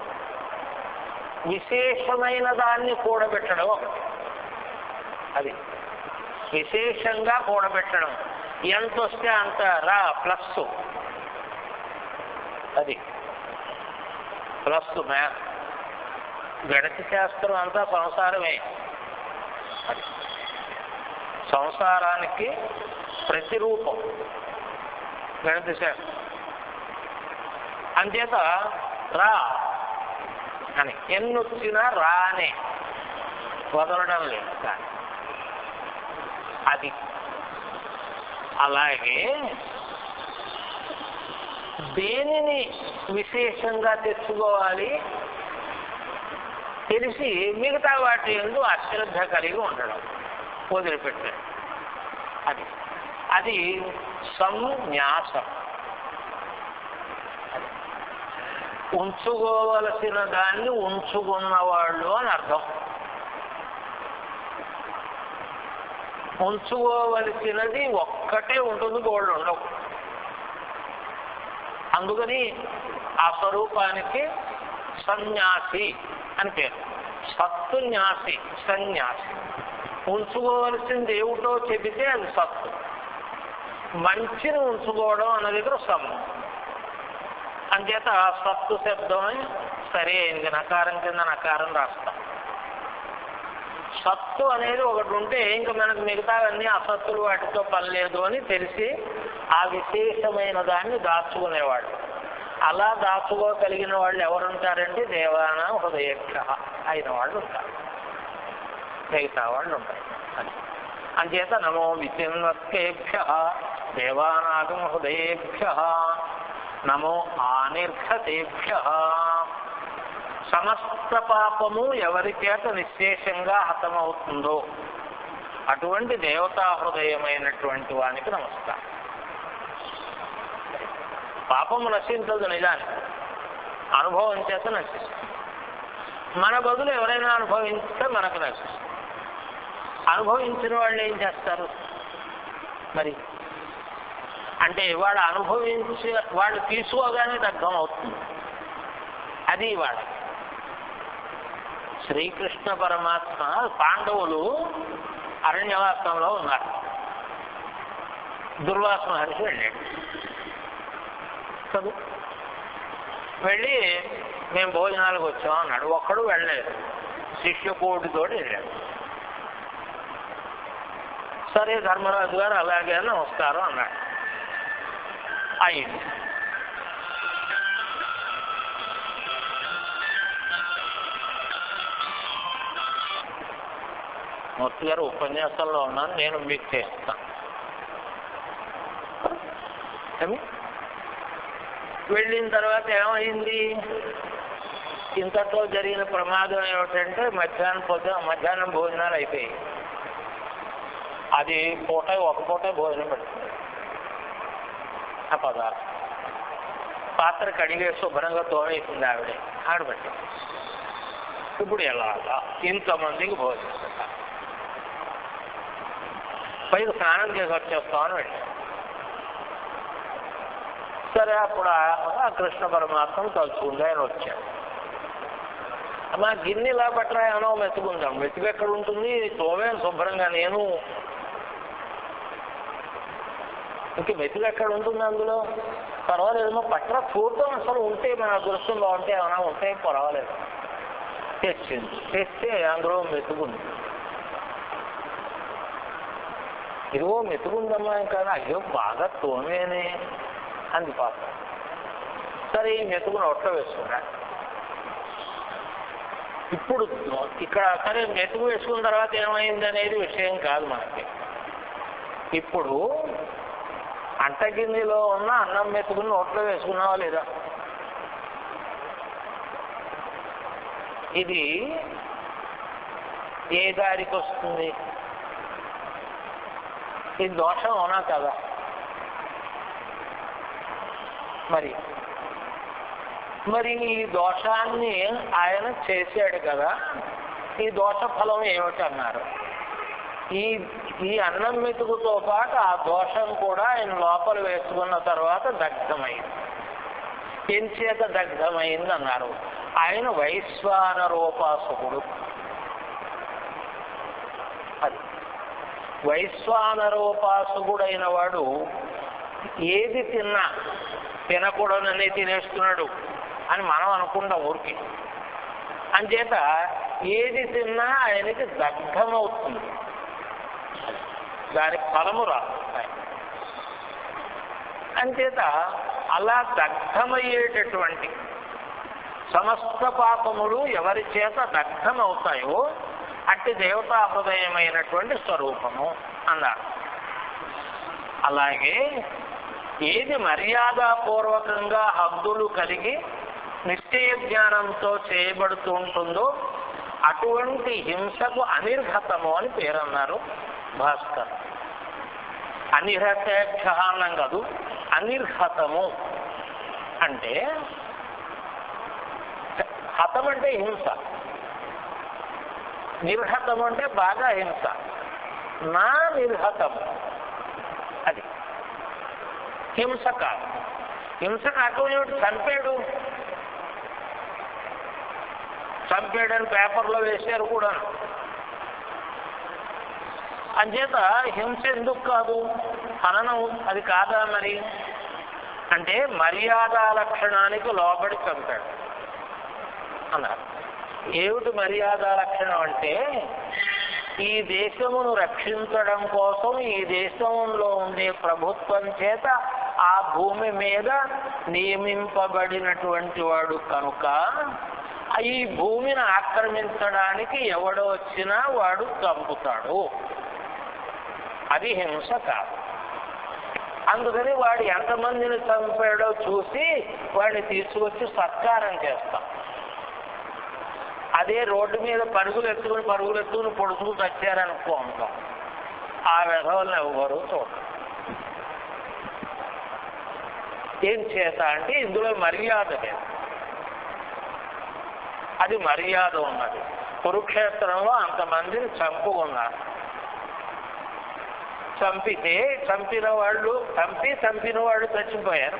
విశేషమైన దాన్ని కూడబెట్టడం ఒకటి. అది విశేషంగా కూడబెట్టడం. ఎంత వస్తే అంత రా ప్లస్, అది ప్లస్ మ్యాథ్. గణిత శాస్త్రం అంతా సంసారమే. సంసారానికి ప్రతిరూపం గణిత శాస్త్రం. అంచేత రా అని ఎన్నొచ్చినా రా అనే వదలడం లేదు. కానీ అది అలాగే దేనిని విశేషంగా తెచ్చుకోవాలి తెలిసి మిగతా వాటి యందు అశ్రద్ధ కలిగి ఉండడం, వదిలిపెట్టడం. అది సంన్యాసం. ఉంచుకోవలసిన దాన్ని ఉంచుకున్నవాళ్ళు అని అర్థం. ఉంచుకోవలసినది ఒక్కటే ఉంటుంది, గోళ్ళు ఉండవు. అందుకని ఆ స్వరూపానికి సన్యాసి అని పేరు. సత్తున్యాసి, సన్యాసి. ఉంచుకోవలసింది ఏమిటో చెబితే అది సత్తు. మంచిని ఉంచుకోవడం అన్న దగ్గర సమ్ము. అంచేత సత్తు శబ్దమే సరే అయింది. నకారం కింద నకారం రాస్తాం. సత్తు అనేది ఒకటి ఉంటే ఇంకా మనకు మిగతావన్నీ అసత్తులు, వాటితో పని లేదు అని తెలిసి ఆ విశేషమైన దాన్ని దాచుకునేవాడు. అలా దాచుకోగలిగిన వాళ్ళు ఎవరుంటారంటే దేవానాం హృదయేభ్య అయిన వాళ్ళు ఉంటారు, మిగతా వాళ్ళు ఉంటారు. అంచేత నమో విచిన్వత్కేభ్య దేవానాగం హృదయేభ్య నమో ఆనిర్ఘతేభ్య. సమస్త పాపము ఎవరి చేత నిశ్శేషంగా హతమవుతుందో అటువంటి దేవతా హృదయమైనటువంటి వానికి నమస్కారం. పాపము నశించదు, నిజానికి అనుభవం చేత నశిస్తుంది. మన బదులు ఎవరైనా అనుభవించితే మనకు నశిస్తుంది. అనుభవించిన వాళ్ళు ఏం చేస్తారు మరి అంటే వాడు అనుభవించి వాళ్ళు తీసుకోగానే దగ్ధం అవుతుంది. అది వాడు శ్రీకృష్ణ పరమాత్మ. పాండవులు అరణ్యవాసంలో ఉన్నారు. దుర్వాస మహర్షి వెళ్ళాడు. చదువు వెళ్ళి మేము భోజనాలకు వచ్చాం అన్నాడు. ఒక్కడు వెళ్ళలేదు, శిష్యకోటితో వెళ్ళాడు. సరే ధర్మరాజు గారు అలాగే నమస్కారం అన్నాడు. అయింది. మూర్తి గారు ఉపన్యాసంలో ఉన్నాను, నేను మీకు చేస్తాను. వెళ్ళిన తర్వాత ఏమైంది? ఇంతతో జరిగిన ప్రమాదం ఏమిటంటే మధ్యాహ్నం భోజనాలు అయిపోయాయి. అది ఒక పూట భోజనం పెడుతుంది. ఆ పదార్థం పాత్ర కడిగే శుభ్రంగా తోమేసింది ఆడబెట్టి. ఇప్పుడు ఎలాగా ఇంతమందికి భోజనం పెట్టాలి, పైకి స్నానం చేసి వచ్చేస్తామని వెళ్ళి. సరే అప్పుడు ఆ కృష్ణ పరమాత్మ తలుచుకుంది. ఆయన వచ్చాడు. మా గిన్నె ఇలా పట్టరా ఏమో మెతుకుందాం. మెతుకు ఎక్కడ ఉంటుంది? తోమేను శుభ్రంగా నేను. ఇంక మెతుకు ఎక్కడ ఉంటుంది అందులో? పర్వాలేదేమో పట్టరా చూద్దాం, అసలు ఉంటే మన అదృష్టం బాగుంటే ఏమైనా ఉంటే పర్వాలేదు. తెచ్చింది. తెస్తే అందులో మెతుకుంది. ఇదిగో మెతుకుందమ్మా ఇంకా. అయ్యో బాగా తోమేనే అంది పాప. సరే ఈ మెతుకుని ఒట్ట వేసుకున్నా. ఇప్పుడు ఇక్కడ సరే మెతుకు వేసుకున్న తర్వాత ఏమైంది అనేది విషయం కాదు మనకి. ఇప్పుడు అంటగిన్నెలో ఉన్న అన్నం మెతుకుని నోట్లో వేసుకున్నావా లేదా? ఇది ఏ దారికి వస్తుంది? ఇది దోషం అవునా కదా? మరి ఈ దోషాన్ని ఆయన చేశాడు కదా, ఈ దోష ఫలం ఏమిటి అన్నారు. ఈ అన్నం మెతుకుతో పాటు ఆ దోషం కూడా ఆయన లోపల వేసుకున్న తర్వాత దగ్ధమైంది. ఎంచేత దగ్ధమైంది అన్నారు. ఆయన వైశ్వానరోపాసకుడు. అది వైశ్వానరోపాసకుడైన వాడు ఏది తిన్నా తినకూడదనే తినేస్తున్నాడు అని మనం అనుకుంటాం ఊరికి. అంచేత ఏది తిన్నా ఆయనకి దగ్ధమవుతుంది, దాని ఫలము రాదు. అంచేత అలా దగ్ధమయ్యేటటువంటి సమస్త పాపములు ఎవరి చేత దగ్ధమవుతాయో అట్టి దేవతా హృదయమైనటువంటి స్వరూపము అన్నారు. అలాగే ఏది మర్యాదపూర్వకంగా హద్దులు కలిగి నిశ్చయ జ్ఞానంతో చేయబడుతూ ఉంటుందో అటువంటి హింసకు అనిర్హతము అని పేరన్నారు భాస్కర్. అనిర్హతేక్ష అన్నం కాదు, అనిర్హతము అంటే హతం అంటే హింస, నిర్హతం అంటే బాగా హింస, నా నిర్హతము అది హింస కాదు. హింస కాకపోతే చంపాడు చంపాడని పేపర్లో వేశారు కూడా. అంచేత హింస ఎందుకు కాదు, హననం అది కాదా మరి అంటే మర్యాదా లక్షణానికి లోబడి చంపాడు అన్నారు. ఏమిటి మర్యాదా లక్షణం అంటే ఈ దేశమును రక్షించడం కోసం ఈ దేశంలో ఉండే ప్రభుత్వం చేత ఆ భూమి మీద నియమింపబడినటువంటి వాడు కనుక ఈ భూమిని ఆక్రమించడానికి ఎవడు వచ్చినా వాడు చంపుతాడు. అది హింస కాదు. అందుకని వాడు ఎంతమందిని చంపాడో చూసి వాడిని తీసుకొచ్చి సత్కారం చేస్తాం. అదే రోడ్డు మీద పరుగులు ఎత్తుకుని పొడుచుకు తెచ్చారనుకో ఉంటాం, ఆ విధవల్ని ఎవరు చూడరు. ఏం చేత అంటే ఇందులో మర్యాద లేదు, అది మర్యాద ఉన్నది. కురుక్షేత్రంలో అంతమందిని చంపుకున్నారు. చంపిన వాళ్ళు చచ్చిపోయారు,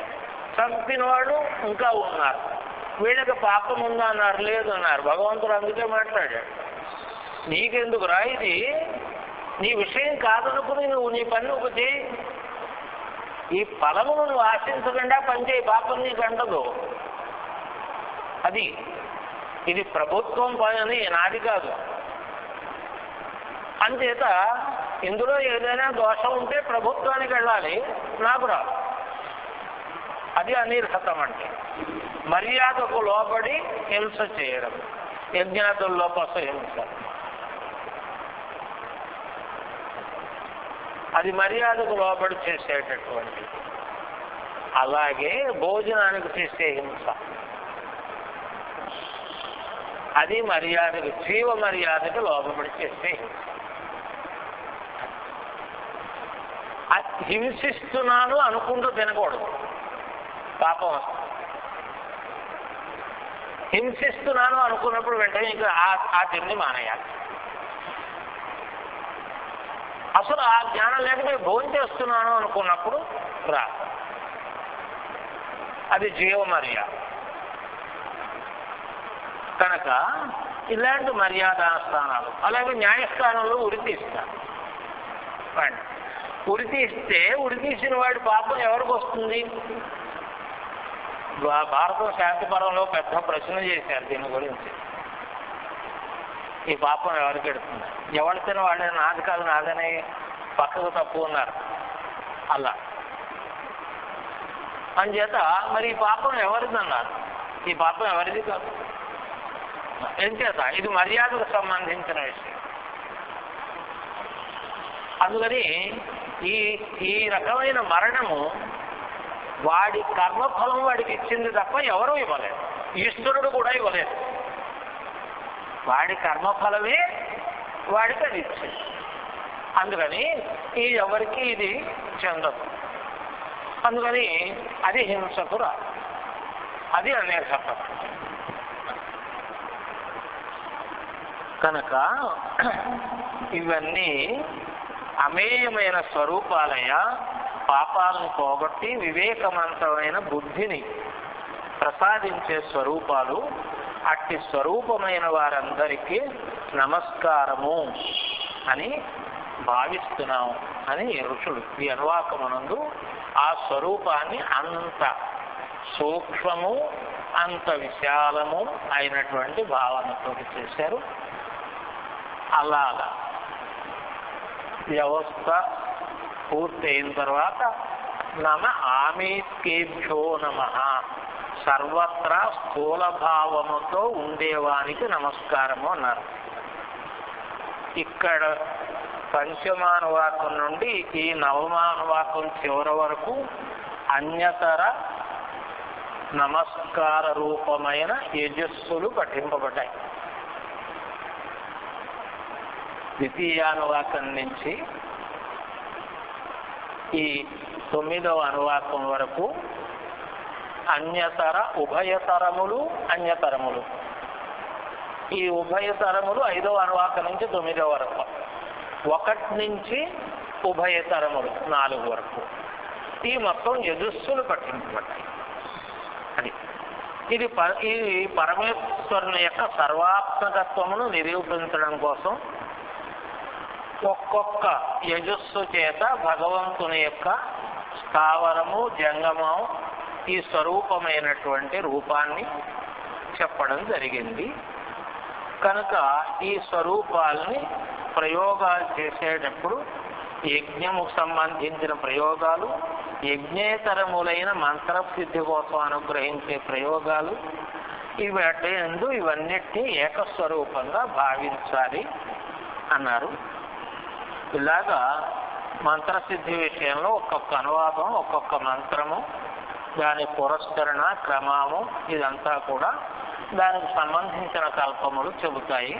చంపిన వాళ్ళు ఇంకా ఉన్నారు. వీళ్ళకి పాపం ఉందా అన్నారు, లేదు అన్నారు. భగవంతుడు అందుకే మాట్లాడాడు, నీకెందుకురా ఇది, నీ విషయం కాదనుకుని నువ్వు నీ పని నువ్వు చేయి, ఈ ఫలమును నువ్వు ఆశించకుండా పనిచేయి, పాపం నీకు అంటదు. అది ఇది ప్రభుత్వం పని, నాది కాదు. అంచేత ఇందులో ఏదైనా దోషం ఉంటే ప్రభుత్వానికి వెళ్ళాలి, నాకు రాదు. అది అనిర్హతం అంటే మర్యాదకు లోబడి హింస చేయడం. యజ్ఞాతుల్లో కోసం హింస అది మర్యాదకు లోబడి చేసేటటువంటి. అలాగే భోజనానికి చేసే హింస అది మర్యాదకు, జీవ మర్యాదకు లోబడి చేసే హింస. హింసిస్తున్నాను అనుకుంటూ తినకూడదు, పాపం వస్తుంది. హింసిస్తున్నాను అనుకున్నప్పుడు వెంటనే ఇంకా ఆ తిండి మానేయాలి. అసలు ఆ జ్ఞానం లేకపోతే భోజనం చేస్తున్నాను అనుకున్నప్పుడు రా, అది జీవ మర్యాద. కనుక ఇలాంటి మర్యాదా స్థానాలు. అలాగే న్యాయస్థానంలో ఉరి తీస్తారు. ఉరి తీస్తే ఉరి తీసిన వాడి పాపం ఎవరికి వస్తుంది? భారతం శాంతిపరంలో పెద్ద ప్రశ్న చేశారు దీని గురించి. ఈ పాపం ఎవరికి ఎడుతుంది? ఎవరు తిన వాళ్ళే, నాది కాదు నాదని పక్కకు తప్పు ఉన్నారు. అలా అంచేత మరి ఈ పాపం ఎవరిది అన్నారు? ఈ పాపం ఎవరిది కాదు. ఏం చేత ఇది మర్యాదకు సంబంధించిన విషయం. అందుకని ఈ రకమైన మరణము వాడి కర్మఫలం వాడికి ఇచ్చింది తప్ప ఎవరూ ఇవ్వలేదు, ఈశ్వరుడు కూడా ఇవ్వలేదు. వాడి కర్మఫలమే వాడికి అది ఇచ్చింది. అందుకని ఎవరికి ఇది చెందదు. అందుకని అది హింసకు రాదు, అది అనిర్హతం. కనుక ఇవన్నీ అమేయమైన స్వరూపాలయ, పాపాలను పోగొట్టి వివేకవంతమైన బుద్ధిని ప్రసాదించే స్వరూపాలు. అట్టి స్వరూపమైన వారందరికీ నమస్కారము అని భావిస్తున్నాం అని ఋషులు ఈ అనువాకమునందు ఆ స్వరూపాన్ని అంత సూక్ష్మము అంత విశాలము అయినటువంటి భావనతో చేశారు. అలాగా వ్యవస్థ పూర్తయిన తర్వాత నమ ఆమేత్యేభ్యో నమః, సర్వత్రా స్థూల భావముతో ఉండేవానికి నమస్కారము అన్నారు. ఇక్కడ పంచమానువాకం నుండి ఈ నవమానువాకం చివరి వరకు అన్యతర నమస్కార రూపమైన యజస్సులు పఠింపబడ్డాయి. ద్వితీయానువాకం నుంచి ఈ 9వ అనువాకం వరకు అన్యతర ఉభయతరములు అన్యతరములు. ఈ ఉభయతరములు 5వ అనువాకం నుంచి 9వ వరకు, 1 నుంచి ఉభయతరములు 4 వరకు ఈ మొత్తం యజస్సులు పఠింపబడ్డాయి. అది ఇది పరమేశ్వరుని యొక్క సర్వాత్మకత్వమును నిరూపించడం కోసం ఒక్కొక్క యజస్సు చేత భగవంతుని యొక్క స్థావరము జంగమం ఈ స్వరూపమైనటువంటి రూపాన్ని చెప్పడం జరిగింది. కనుక ఈ స్వరూపాలని ప్రయోగాలు చేసేటప్పుడు యజ్ఞముకు సంబంధించిన ప్రయోగాలు, యజ్ఞేతరములైన మంత్రసిద్ధి కోసం అనుగ్రహించే ప్రయోగాలు, ఇవన్నిటినీ ఏకస్వరూపంగా భావించాలి అన్నారు. ఇలాగా మంత్రసిద్ధి విషయంలో ఒక్కొక్క అనువాదం, ఒక్కొక్క మంత్రము, దాని పురస్కరణ క్రమము ఇదంతా కూడా దానికి సంబంధించిన కల్పములు చెబుతాయి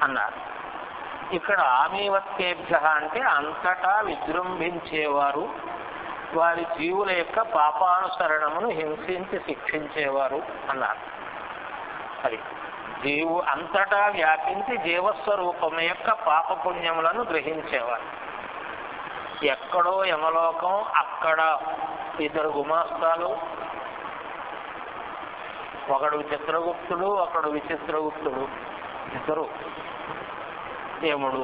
అన్నారు. ఇక్కడ ఆమీవత్యేభ్య అంటే అంతటా విజృంభించేవారు, వారి జీవుల యొక్క పాపానుసరణమును హింసించి శిక్షించేవారు అన్నారు. అది అంతటా వ్యాపించి జీవస్వరూపం యొక్క పాపపుణ్యములను గ్రహించేవారు. ఎక్కడో యమలోకం, అక్కడ 2 గుమాస్తాలు, ఒకడు చిత్రగుప్తుడు, ఒకడు విచిత్రగుప్తుడు, 2 యముడు,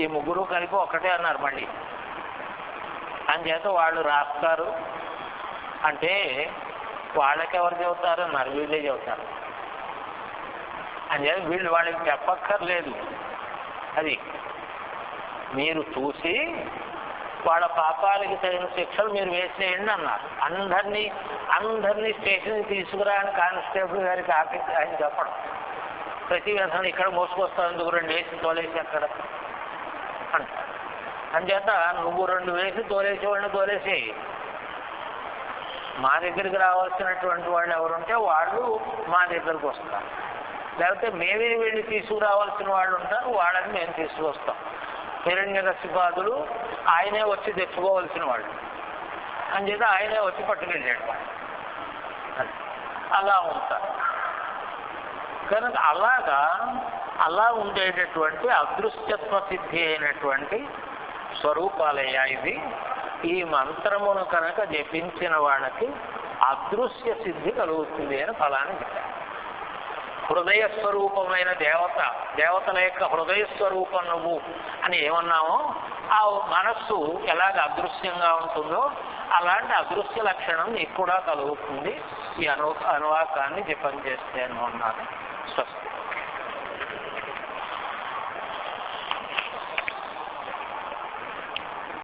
ఈ 3 కలిపి ఒకటే అన్నారు. మళ్ళీ అంచేత వాళ్ళు రాస్తారు అంటే వాళ్ళకెవరు చెబుతారు అన్నారు, వీళ్ళే చెబుతారు. అంచేత వీళ్ళు వాళ్ళకి చెప్పక్కర్లేదు. అది మీరు చూసి వాళ్ళ పాపాలకి తగిన శిక్షలు మీరు వేసేయండి అన్నారు. అందరినీ స్టేషన్కి తీసుకురా అని కానిస్టేబుల్ గారికి ఆఫీస్ ఆయన చెప్పడం. ప్రతి వ్యసనం ఇక్కడ మోసుకొస్తాను 2 వేసి తోలేసి అక్కడ అంటారు. అంచేత నువ్వు 2 వేసి తోలేసేవాడిని తోలేసేయి. మా దగ్గరికి రావాల్సినటువంటి వాళ్ళు ఎవరుంటే వాళ్ళు మా దగ్గరకు వస్తారు, లేకపోతే మేమే వెళ్ళి తీసుకురావాల్సిన వాళ్ళు ఉంటారు, వాళ్ళని మేము తీసుకొస్తాం. హిరణ్యకశిపాదులు ఆయనే వచ్చి తెచ్చుకోవాల్సిన వాళ్ళు, అంచేత ఆయనే వచ్చి పట్టుకెళ్ళాడు వాళ్ళు. అలా ఉంటారు. కనుక అలా ఉండేటటువంటి అదృశ్యత్వ సిద్ధి అయినటువంటి స్వరూపాలయ్యా ఇది. ఈ మంత్రమును కనుక జపించిన వాళ్ళకి అదృశ్య సిద్ధి కలుగుతుంది అని ఫలాన్ని చెప్పారు. హృదయ స్వరూపమైన దేవతల యొక్క హృదయ స్వరూపం నువ్వు అని ఏమన్నామో, ఆ మనస్సు ఎలాగ అదృశ్యంగా ఉంటుందో అలాంటి అదృశ్య లక్షణం నీకు కూడా కలుగుతుంది ఈ అనువాకాన్ని జపం చేస్తే అని అన్నారు. స్వస్తి.